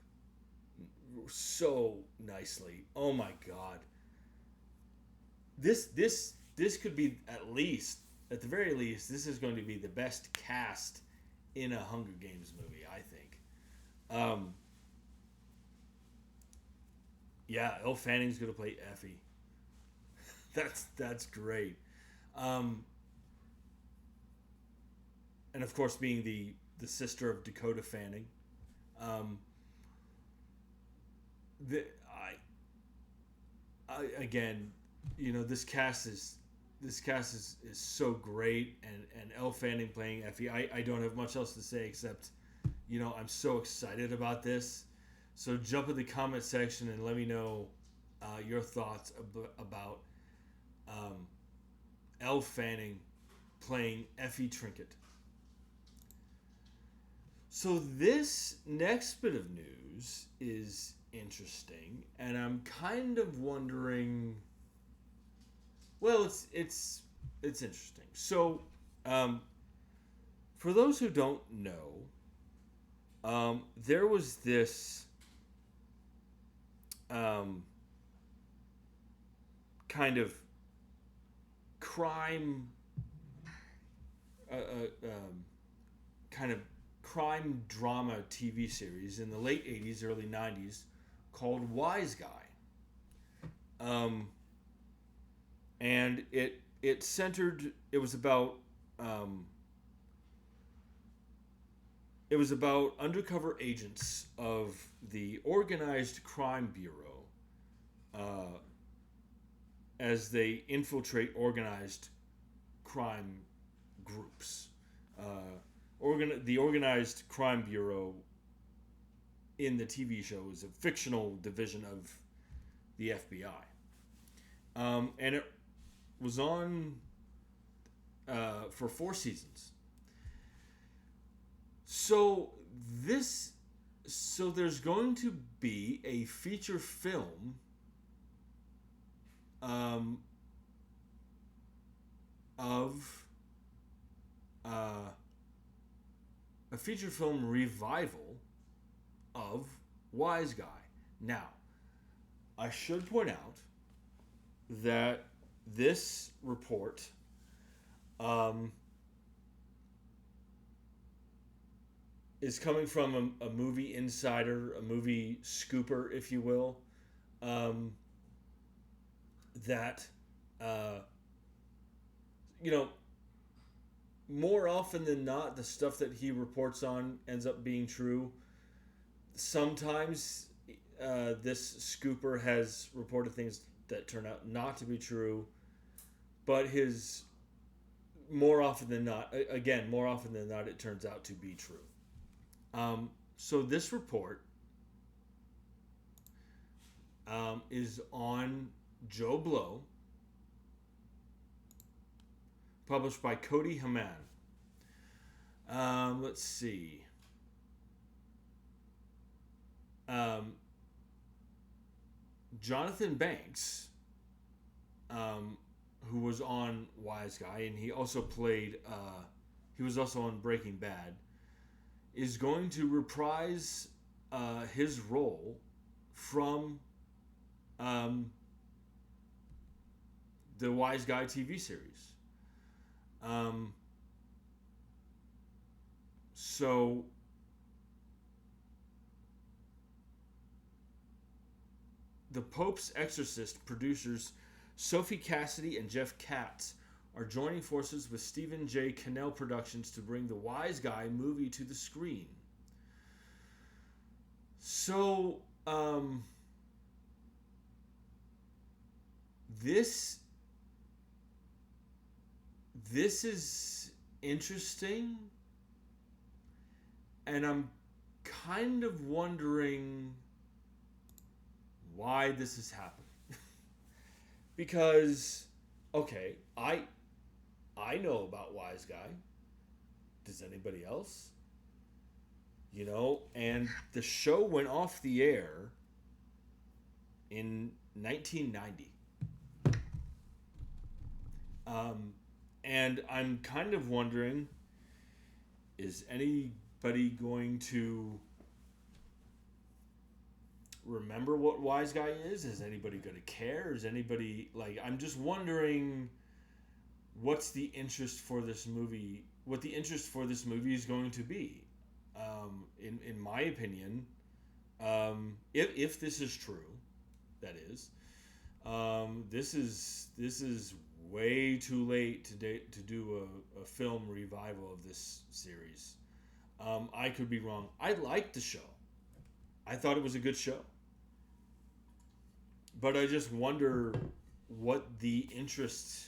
so nicely. Oh my God, this could be at the very least, this is going to be the best cast in a Hunger Games movie, I think. Yeah, Elle Fanning's going to play Effie. That's great. And of course, being the sister of Dakota Fanning. Again, this cast is so great, and Elle Fanning playing Effie. I don't have much else to say except, I'm so excited about this. So jump in the comment section and let me know your thoughts about Elle Fanning playing Effie Trinket. So this next bit of news is interesting, and I'm kind of wondering. Well, it's interesting. So, for those who don't know, there was this kind of crime, kind of crime drama TV series in the late 80s, early 90s called Wise Guy. And it was about undercover agents of the Organized Crime Bureau as they infiltrate organized crime groups. The Organized Crime Bureau in the TV show is a fictional division of the FBI. And it was on for 4 seasons. So there's going to be a feature film a feature film revival of Wise Guy. Now, I should point out that this report is coming from a movie insider, a movie scooper, if you will, that, more often than not, the stuff that he reports on ends up being true. Sometimes this scooper has reported things that turn out not to be true, but more often than not, it turns out to be true. So this report is on Joe Blow, published by Cody Haman. Let's see. Jonathan Banks, who was on Wise Guy, and he also was also on Breaking Bad, is going to reprise his role from the Wise Guy TV series. So The Pope's Exorcist producers Sophie Cassidy and Jeff Katz are joining forces with Stephen J. Cannell Productions to bring the Wise Guy movie to the screen. So, this this is interesting, and I'm kind of wondering why this is happening. Because, okay, I know about Wise Guy. Does anybody else? And the show went off the air in 1990. And I'm kind of wondering, is anybody going to remember what Wise Guy is? Is anybody going to care? Is anybody, I'm just wondering what's the interest for this movie, what the interest for this movie is going to be. In my opinion, if this is true, that is, this is way too late to do a film revival of this series. I could be wrong. I liked the show. I thought it was a good show. But I just wonder what the interest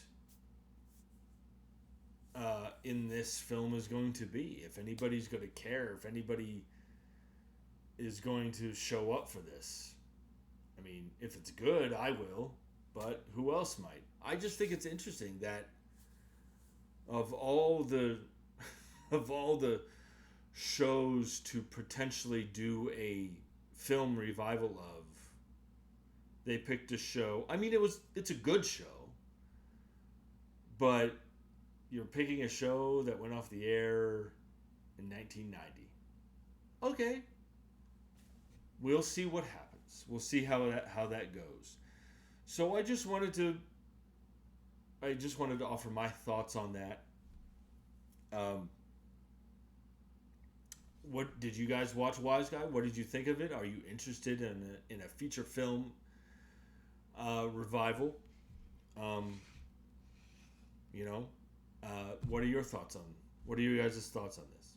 in this film is going to be. If anybody's going to care, if anybody is going to show up for this. I mean, if it's good, I will. But who else might? I just think it's interesting that of all the shows to potentially do a film revival of, they picked a show. I mean, it's a good show, but you're picking a show that went off the air in 1990. Okay, we'll see what happens. We'll see how that goes. So I just wanted to offer my thoughts on that. What did you guys watch Wise Guy? What did you think of it? Are you interested in a feature film revival? What are your thoughts on? What are you guys' thoughts on this?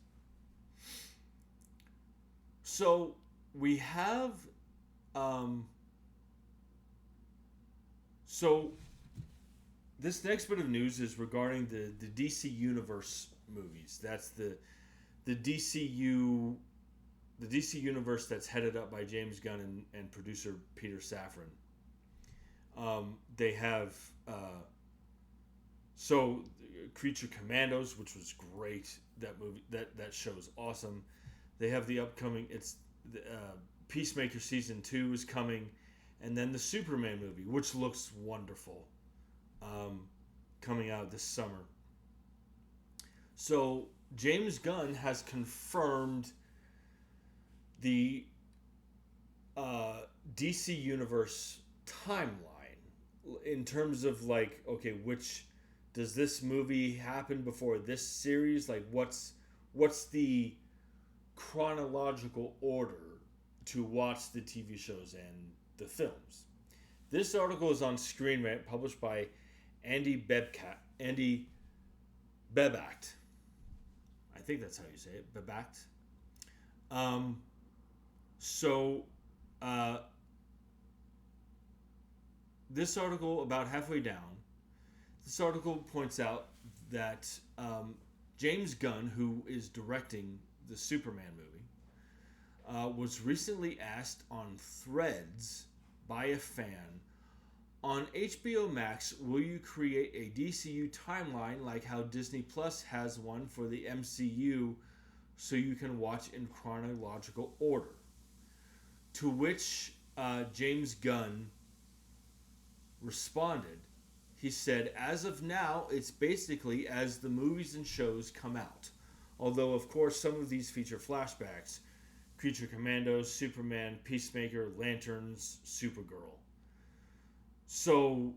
So we have. So this next bit of news is regarding the DC Universe movies. That's the DCU. The DC Universe that's headed up by James Gunn and producer Peter Safran. They have Creature Commandos, which was great. That movie, that show is awesome. They have the upcoming. Peacemaker season 2 is coming, and then the Superman movie, which looks wonderful, coming out this summer. So James Gunn has confirmed the DC Universe timeline in terms of which does this movie happen before this series? What's the chronological order to watch the TV shows and the films? This article is on Screen Rant, published by Andy Bebacht. I think that's how you say it, Bebacht. This article, about halfway down, this article points out that James Gunn, who is directing the Superman movie, was recently asked on Threads by a fan, on HBO Max, will you create a DCU timeline like how Disney Plus has one for the MCU so you can watch in chronological order? To which James Gunn responded. He said, as of now, it's basically as the movies and shows come out. Although, of course, some of these feature flashbacks. Creature Commandos, Superman, Peacemaker, Lanterns, Supergirl. So,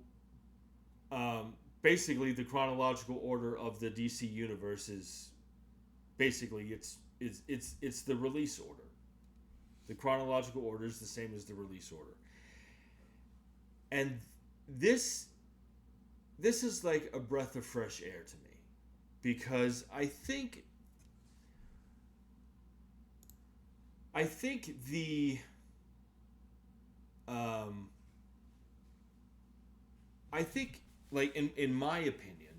basically, the chronological order of the DC universe is basically it's the release order. The chronological order is the same as the release order. And this is like a breath of fresh air to me, because I think I think the um, I think like in my opinion,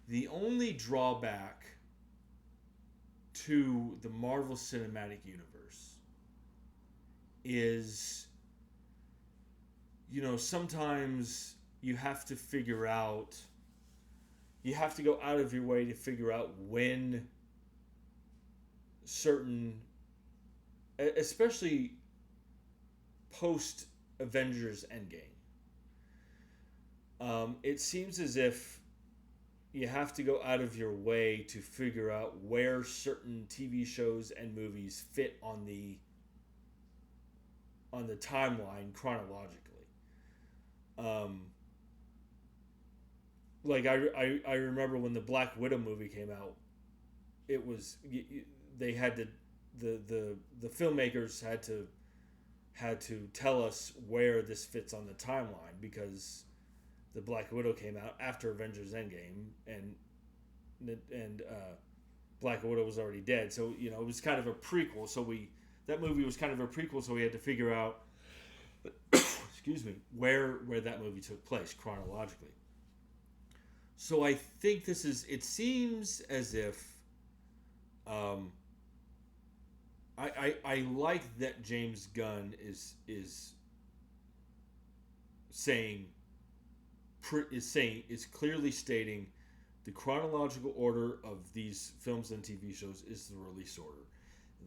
the only drawback to the Marvel Cinematic Universe is, sometimes you have to go out of your way to figure out when certain, especially post Avengers Endgame, it seems as if you have to go out of your way to figure out where certain TV shows and movies fit on the timeline chronologically. Um, like I remember when the Black Widow movie came out, it was they had to the filmmakers had to tell us where this fits on the timeline because the Black Widow came out after Avengers Endgame and Black Widow was already dead, so it was kind of a prequel. So that movie was kind of a prequel, so we had to figure out excuse me where that movie took place chronologically. So I think it seems as if I like that James Gunn is saying is clearly stating the chronological order of these films and TV shows is the release order.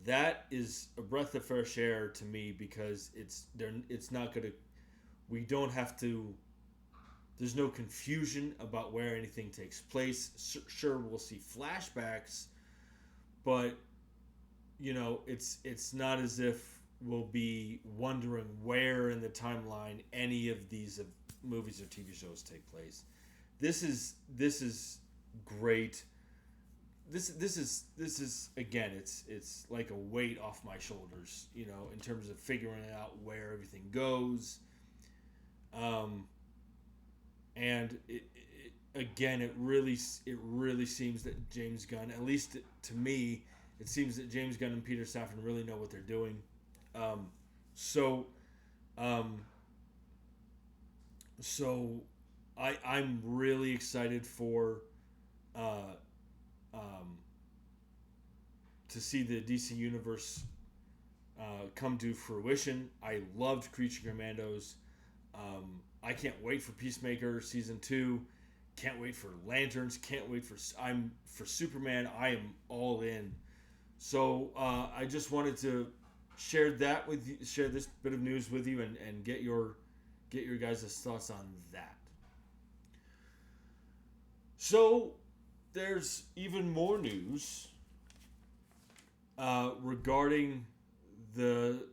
That is a breath of fresh air to me because it's not gonna we don't have to. There's no confusion about where anything takes place. Sure, we'll see flashbacks, but it's not as if we'll be wondering where in the timeline any of these movies or TV shows take place. This is great. This is again, it's like a weight off my shoulders, in terms of figuring out where everything goes. And it really seems that James Gunn, at least to me, it seems that James Gunn and Peter Safran really know what they're doing. So I'm really excited for to see the DC universe come to fruition. I loved Creature Commandos. I can't wait for Peacemaker season 2. Can't wait for Lanterns. Can't wait for Superman. I am all in. So I just wanted to share this bit of news with you and get your guys' thoughts on that. So there's even more news regarding the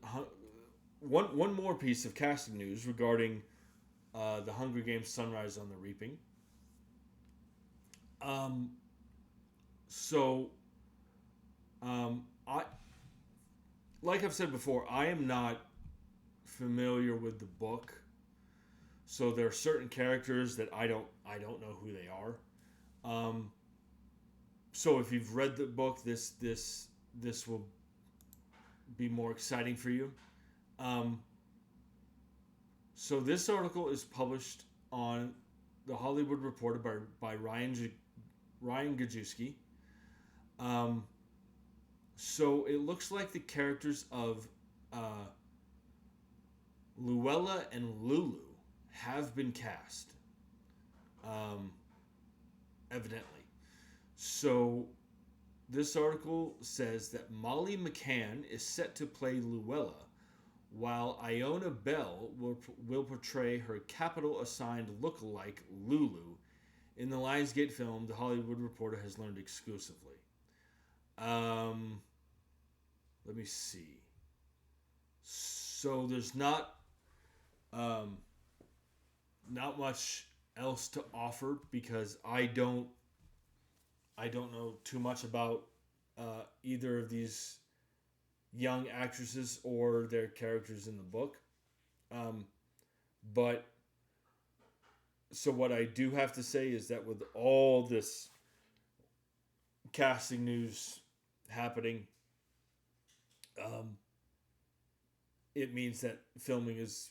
one more piece of casting news regarding the Hunger Games: Sunrise on the Reaping. I like I've said before, I am not familiar with the book, so there are certain characters that I don't know who they are. So if you've read the book, this will be more exciting for you. So this article is published on The Hollywood Reporter by Ryan Gajewski. So it looks like the characters of Luella and Lulu have been cast, evidently. So this article says that Molly McCann is set to play Luella, while Iona Bell will portray her Capitol-assigned look-alike Lulu in the Lionsgate film The Hollywood Reporter has learned exclusively. Let me see. So there's not much else to offer because I don't know too much about either of these young actresses or their characters in the book. But so what I do have to say is that with all this casting news happening, it means that filming is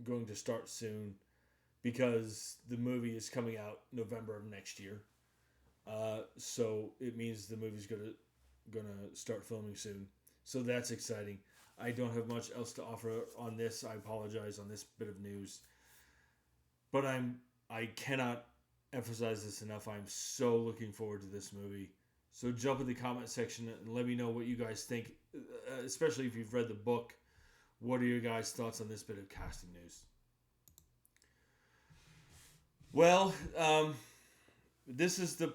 going to start soon because the movie is coming out November of next year. So it means the movie's gonna start filming soon. So that's exciting. I don't have much else to offer on this. I apologize on this bit of news, but I cannot emphasize this enough. I'm so looking forward to this movie. So jump in the comment section and let me know what you guys think, especially if you've read the book. What are your guys' thoughts on this bit of casting news? Well, this is the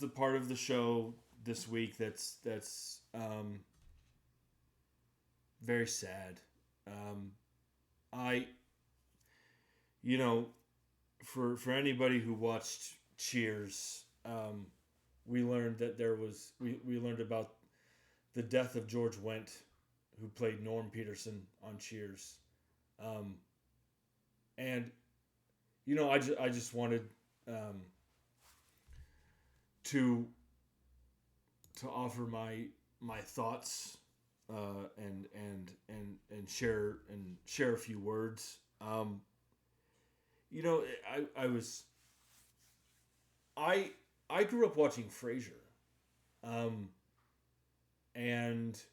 part of the show this week that's very sad. I, you know, for anybody who watched Cheers, we learned that we learned about the death of George Wendt, who played Norm Peterson on Cheers, and I just wanted to offer my thoughts and share a few words. I grew up watching Frasier, and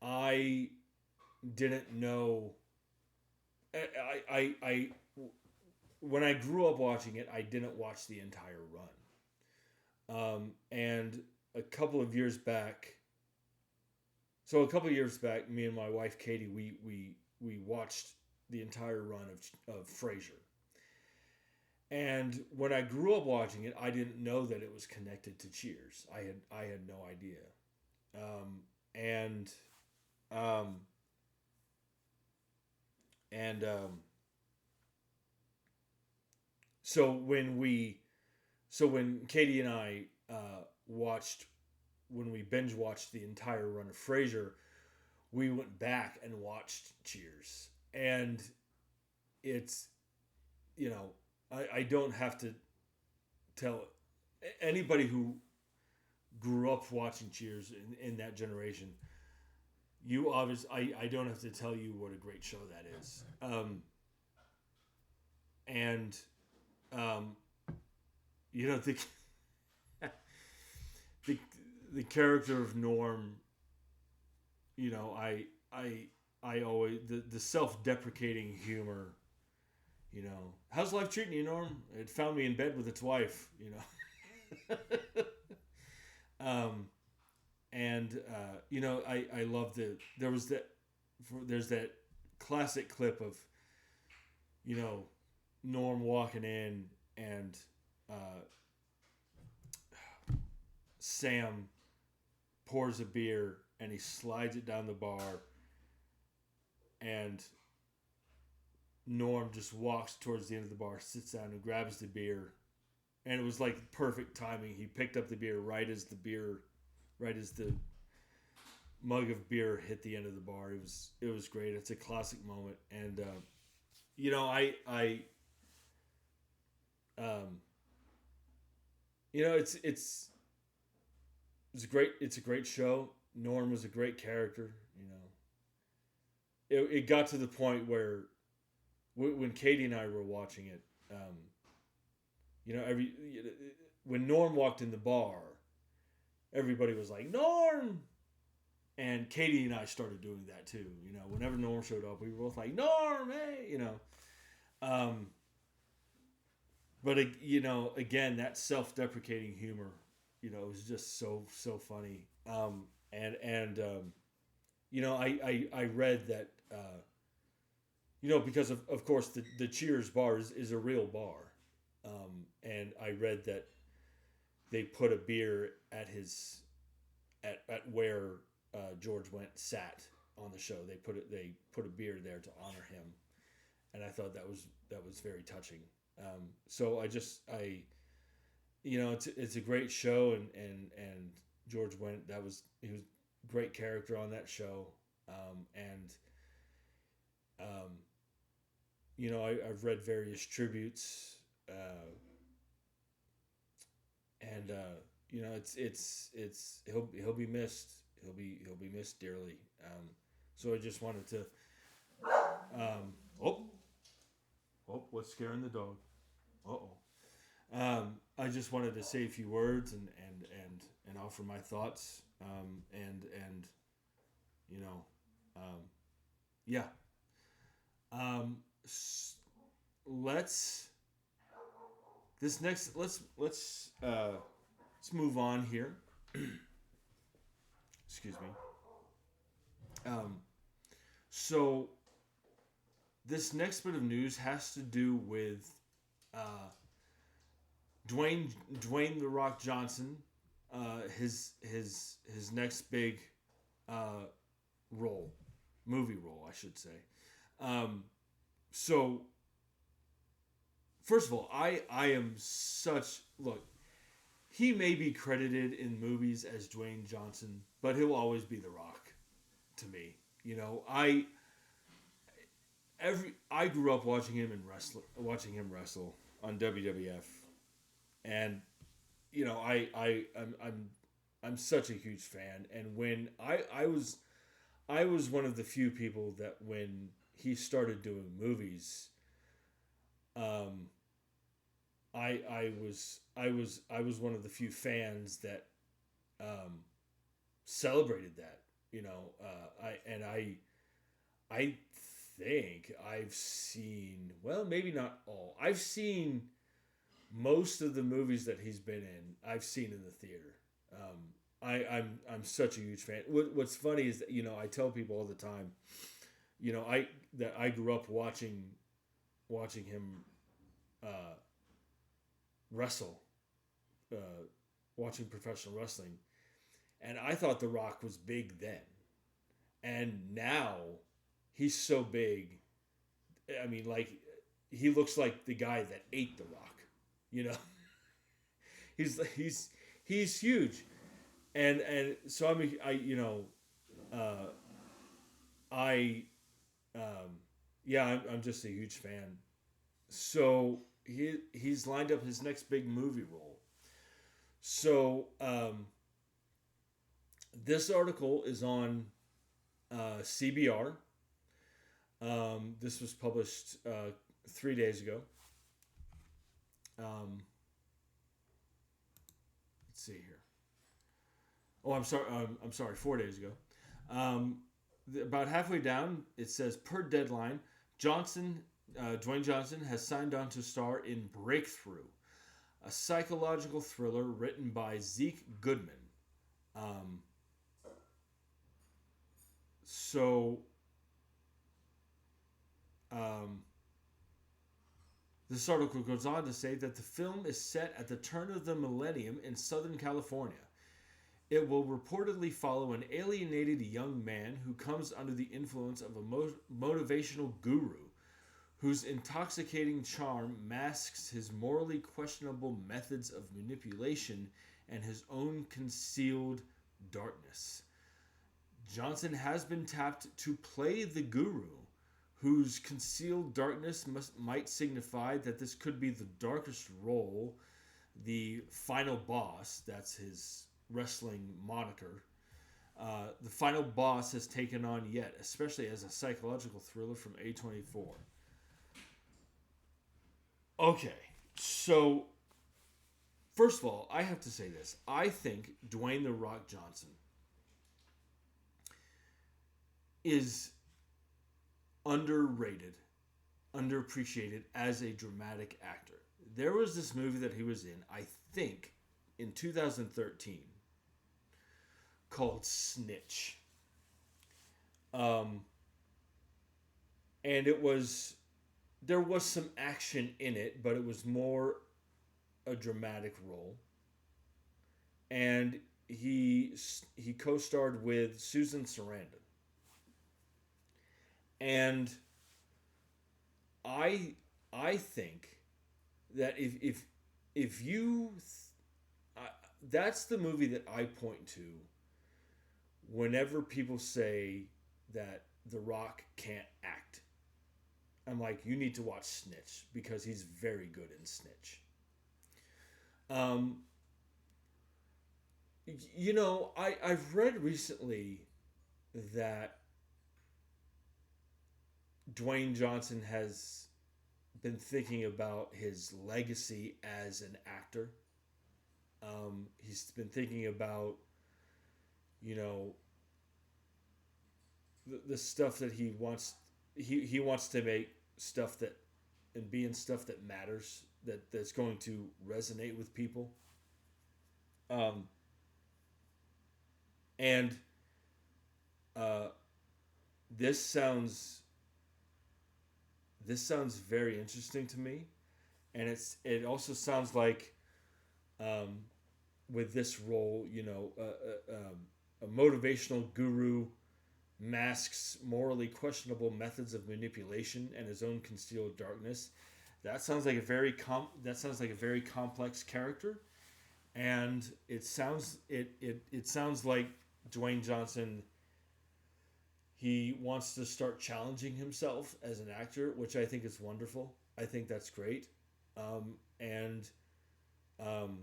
I didn't know. I when I grew up watching it, I didn't watch the entire run. And a couple of years back, me and my wife Katie, we watched the entire run of Frasier. And when I grew up watching it, I didn't know that it was connected to Cheers. I had no idea. So when Katie and I when we binge watched the entire run of Frasier, we went back and watched Cheers. And it's, I don't have to tell anybody who grew up watching Cheers in that generation. I don't have to tell you what a great show that is. The character of Norm, I always the self-deprecating humor. How's life treating you, Norm? It found me in bed with its wife. I love there's that classic clip of Norm walking in and Sam pours a beer and he slides it down the bar, and Norm just walks towards the end of the bar, sits down and grabs the beer, and it was like perfect timing. He picked up the beer right as the mug of beer hit the end of the bar. It was great. It's a classic moment, and it's great. It's a great show. Norm was a great character. It got to the point where when Katie and I were watching it, when Norm walked in the bar, everybody was like, Norm! And Katie and I started doing that too. Whenever Norm showed up, we were both like, Norm, hey! But again, that self-deprecating humor, it was just so funny. I read that, because of course the Cheers bar is a real bar, and I read that they put a beer at where George Wendt sat on the show. They put a beer there to honor him, and I thought that was very touching. So it's a great show, and George Wendt, he was a great character on that show, I've read various tributes, he'll be missed. he'll be missed dearly. So I just wanted to. Oh, what's scaring the dog? I just wanted to say a few words and offer my thoughts. And you know, yeah. Let's this next let's move on here. Excuse me. So this next bit of news has to do with Dwayne the Rock Johnson, his next big movie role, I should say. So first of all, I am such look. He may be credited in movies as Dwayne Johnson, but he'll always be The Rock to me. You know, I grew up watching him wrestle on WWF, and you know I'm such a huge fan. And when I was one of the few people that when he started doing movies, I was one of the few fans that celebrated that. You know, I think I've seen, well, maybe not all. I've seen most of the movies that he's been in. I've seen in the theater. I'm such a huge fan. What's funny is that, you know, I tell people all the time, you know, I grew up watching him wrestle, watching professional wrestling, and I thought The Rock was big then, and now he's so big. I mean, like, he looks like the guy that ate The Rock. You know, he's huge, and so I'm just a huge fan. So he's lined up his next big movie role. So this article is on CBR. This was published 3 days ago. Let's see here. Oh, I'm sorry. 4 days ago. About halfway down, it says, per deadline, Dwayne Johnson has signed on to star in Breakthrough, a psychological thriller written by Zeke Goodman. This article goes on to say that the film is set at the turn of the millennium in Southern California. It will reportedly follow an alienated young man who comes under the influence of a motivational guru whose intoxicating charm masks his morally questionable methods of manipulation and his own concealed darkness. Johnson has been tapped to play the guru, whose concealed darkness might signify that this could be the darkest role the final boss, that's his wrestling moniker, the final boss has taken on yet, especially as a psychological thriller from A24. Okay, so first of all, I have to say this. I think Dwayne "The Rock" Johnson is underrated, underappreciated as a dramatic actor. There was this movie that he was in, I think, in 2013, called Snitch. And there was some action in it, but it was more a dramatic role. And he co-starred with Susan Sarandon. And I think that if you that's the movie that I point to whenever people say that The Rock can't act. I'm like, you need to watch Snitch because he's very good in Snitch. I've read recently that Dwayne Johnson has been thinking about his legacy as an actor. He's been thinking about, you know, the stuff that he wants. He wants to make stuff that and be in stuff that matters, that's going to resonate with people. Um, and uh, this sounds this sounds very interesting to me, and it also sounds like, um, with this role, a motivational guru masks morally questionable methods of manipulation and his own concealed darkness. That sounds like a very complex character, and it sounds like Dwayne Johnson, he wants to start challenging himself as an actor, which I think is wonderful. I think that's great. And um,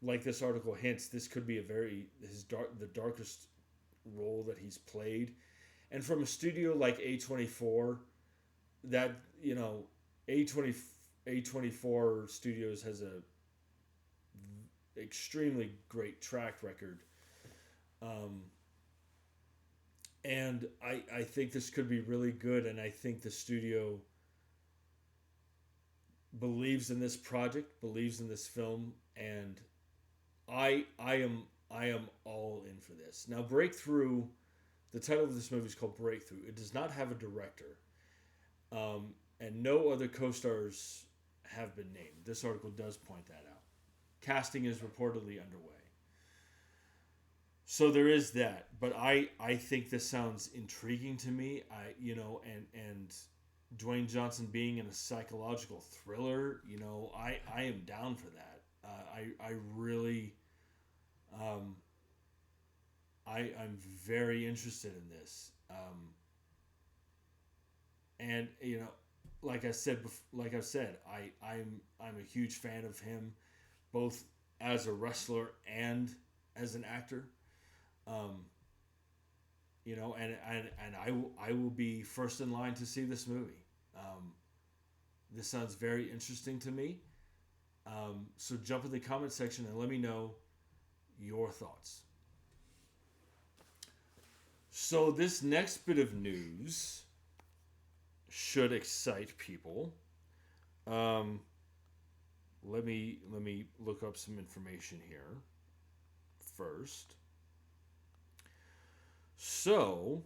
like this article hints, this could be the darkest role that he's played. And from a studio like A24, that A20 A24 Studios has a extremely great track record. Um, and I think this could be really good, and I think the studio believes in this project, believes in this film, and I am all in for this. Now, Breakthrough, the title of this movie is called Breakthrough. It does not have a director, and no other co-stars have been named. This article does point that out. Casting is reportedly underway. So there is that, but I think this sounds intriguing to me. And Dwayne Johnson being in a psychological thriller, I am down for that. I really, I'm very interested in this. And like I said, I'm a huge fan of him, both as a wrestler and as an actor. Um, and I will be first in line to see this movie. This sounds very interesting to me. So jump in the comment section and let me know your thoughts. So this next bit of news should excite people. Let me look up some information here first. So,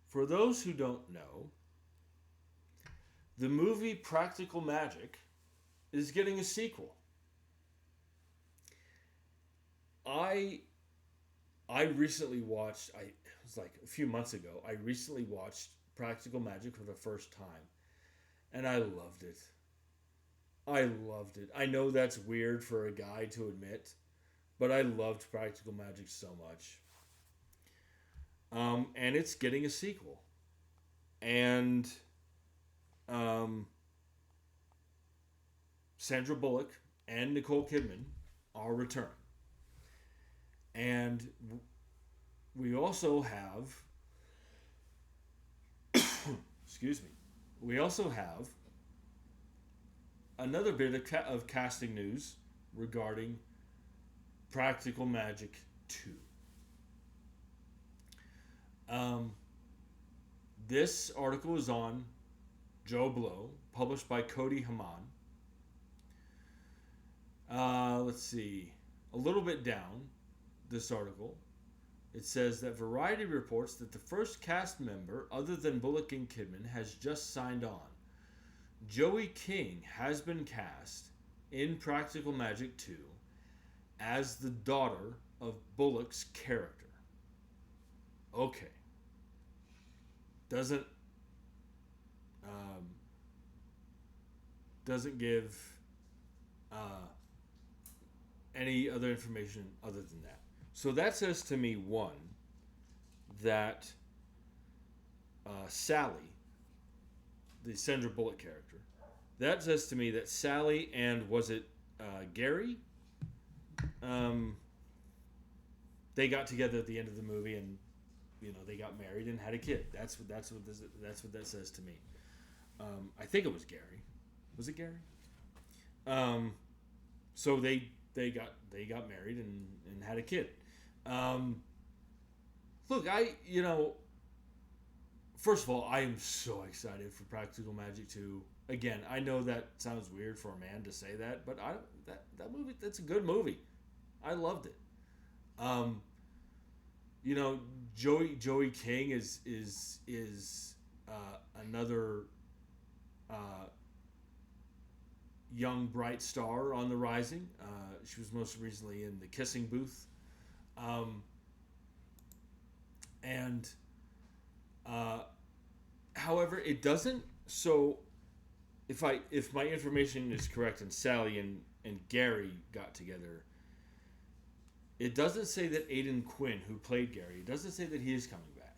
for those who don't know, the movie Practical Magic is getting a sequel. I recently watched, it was like a few months ago, I recently watched Practical Magic for the first time, and I loved it. I loved it. I know that's weird for a guy to admit, but I loved Practical Magic so much. And it's getting a sequel. And Sandra Bullock and Nicole Kidman are returning. And we also have, excuse me, we also have another bit of casting news regarding Practical Magic 2. This article is on Joe Blow, published by Cody Haman. Let's see. A little bit down this article, it says that Variety reports that the first cast member other than Bullock and Kidman has just signed on. Joey King has been cast in Practical Magic 2 as the daughter of Bullock's character. Okay. Doesn't give any other information other than that. So that says to me, one, that Sally, the Sandra Bullock character, that says to me that Sally and was it Gary? um, they got together at the end of the movie, and they got married and had a kid. That's what that says to me. I think it was Gary. Was it Gary? So they got married and had a kid. Look, first of all, I am so excited for Practical Magic 2. Again, I know that sounds weird for a man to say that, but that movie, that's a good movie. I loved it. Um, Joey King is another uh, young bright star on the rising. She was most recently in The Kissing Booth, um, and however, it doesn't. So if my information is correct, and Sally and Gary got together, it doesn't say that Aidan Quinn, who played Gary, it doesn't say that he is coming back.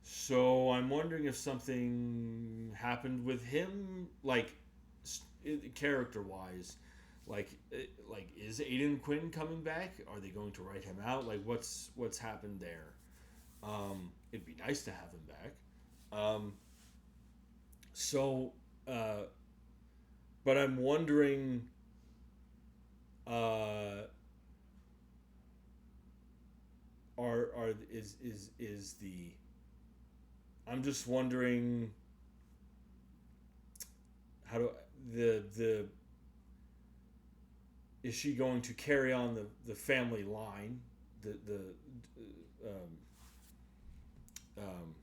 So I'm wondering if something happened with him, like character wise. Like is Aidan Quinn coming back? Are they going to write him out? Like what's happened there? It'd be nice to have him back. So, but I'm wondering. Is the I'm just wondering how do the is she going to carry on the family line, the um, um,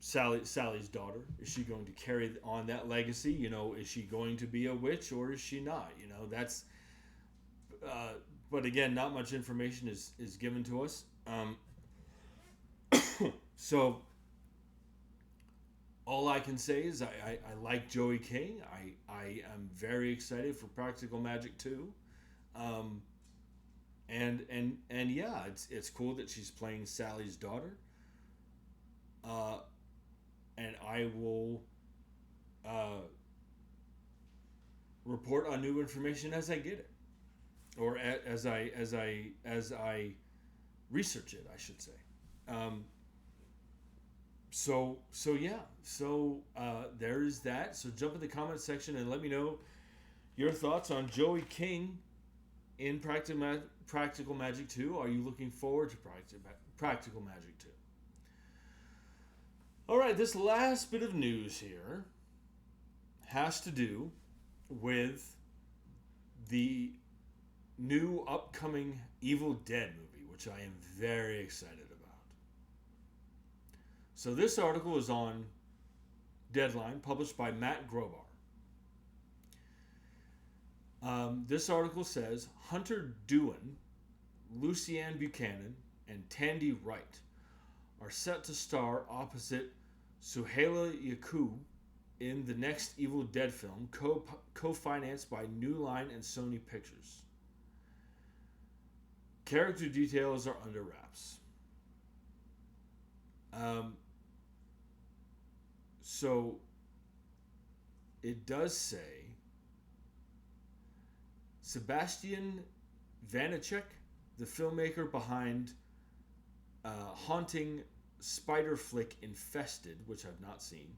Sally's daughter? Is she going to carry on that legacy? Is she going to be a witch, or is she not? That's but again, not much information is given to us. So all I can say is I like Joey King. I am very excited for Practical Magic 2. And yeah, it's cool that she's playing Sally's daughter. And I will report on new information as I get it, or as I research it, I should say. So yeah. So there is that. So jump in the comment section and let me know your thoughts on Joey King in Practical Magic 2. Are you looking forward to Practical Magic 2? All right, this last bit of news here has to do with the new upcoming Evil Dead movie, which I am very excited about. So this article is on Deadline, published by Matt Grobar. This article says Hunter Doohan, Lucianne Buchanan, and Tandy Wright are set to star opposite Suhaila Yaqub in the next Evil Dead film, co-financed by New Line and Sony Pictures. Character details are under wraps. So it does say Sebastian Vanacek, the filmmaker behind haunting spider flick Infested, which I've not seen,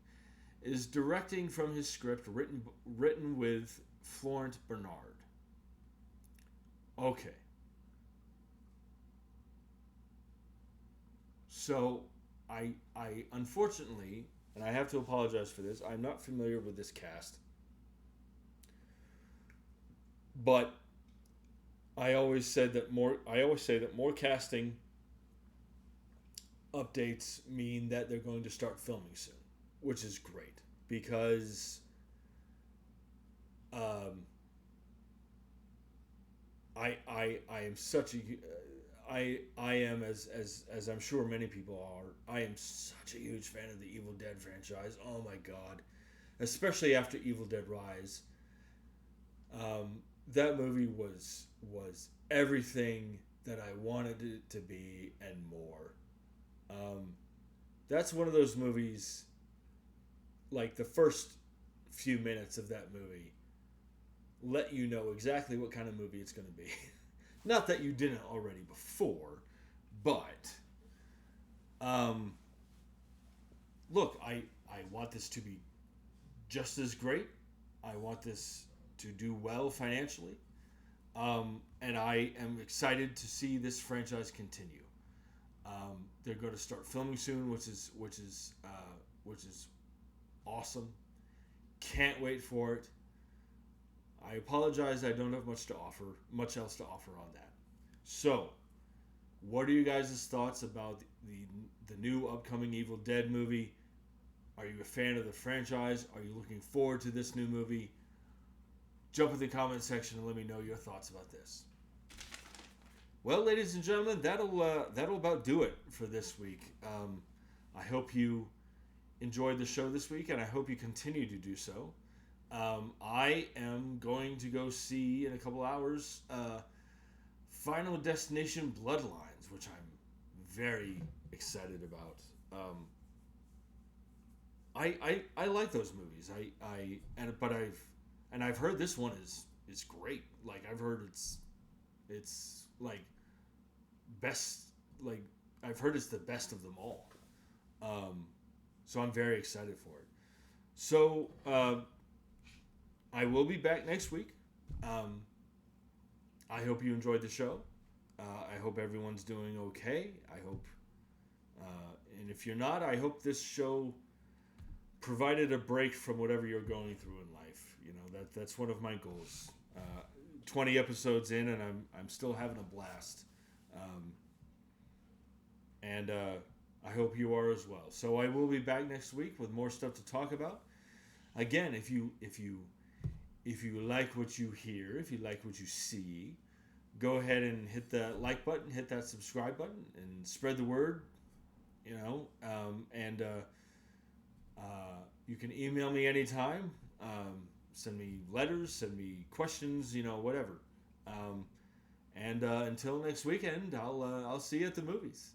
is directing from his script written with Florent Bernard. Okay. So I unfortunately, and I have to apologize for this, I'm not familiar with this cast. But I always say that more casting updates mean that they're going to start filming soon, which is great because I am such a I am as I'm sure many people are. I am such a huge fan of the Evil Dead franchise. Oh my god, especially after Evil Dead Rise. That movie was everything that I wanted it to be and more. That's one of those movies. Like the first few minutes of that movie let you know exactly what kind of movie it's going to be. Not that you didn't already before, but look, I want this to be just as great. I want this to do well financially, and I am excited to see this franchise continue. They're going to start filming soon, which is awesome. Can't wait for it. I apologize, I don't have much else to offer on that. So, what are you guys' thoughts about the new upcoming Evil Dead movie? Are you a fan of the franchise? Are you looking forward to this new movie? Jump in the comment section and let me know your thoughts about this. Well, ladies and gentlemen, that'll about do it for this week. I hope you enjoyed the show this week, and I hope you continue to do so. I am going to go see in a couple hours Final Destination Bloodlines, which I'm very excited about. I like those movies. I've heard this one is great. Like I've heard it's like best. Like I've heard it's the best of them all. So I'm very excited for it. So I will be back next week. I hope you enjoyed the show. I hope everyone's doing okay. I hope, and if you're not, I hope this show provided a break from whatever you're going through in life. You know, that's one of my goals. 20 episodes in, and I'm still having a blast. And I hope you are as well. So I will be back next week with more stuff to talk about. Again, if you like what you hear, if you like what you see, go ahead and hit that like button, hit that subscribe button, and spread the word. You know, you can email me anytime. Send me letters, send me questions, you know, whatever. And until next weekend, I'll see you at the movies.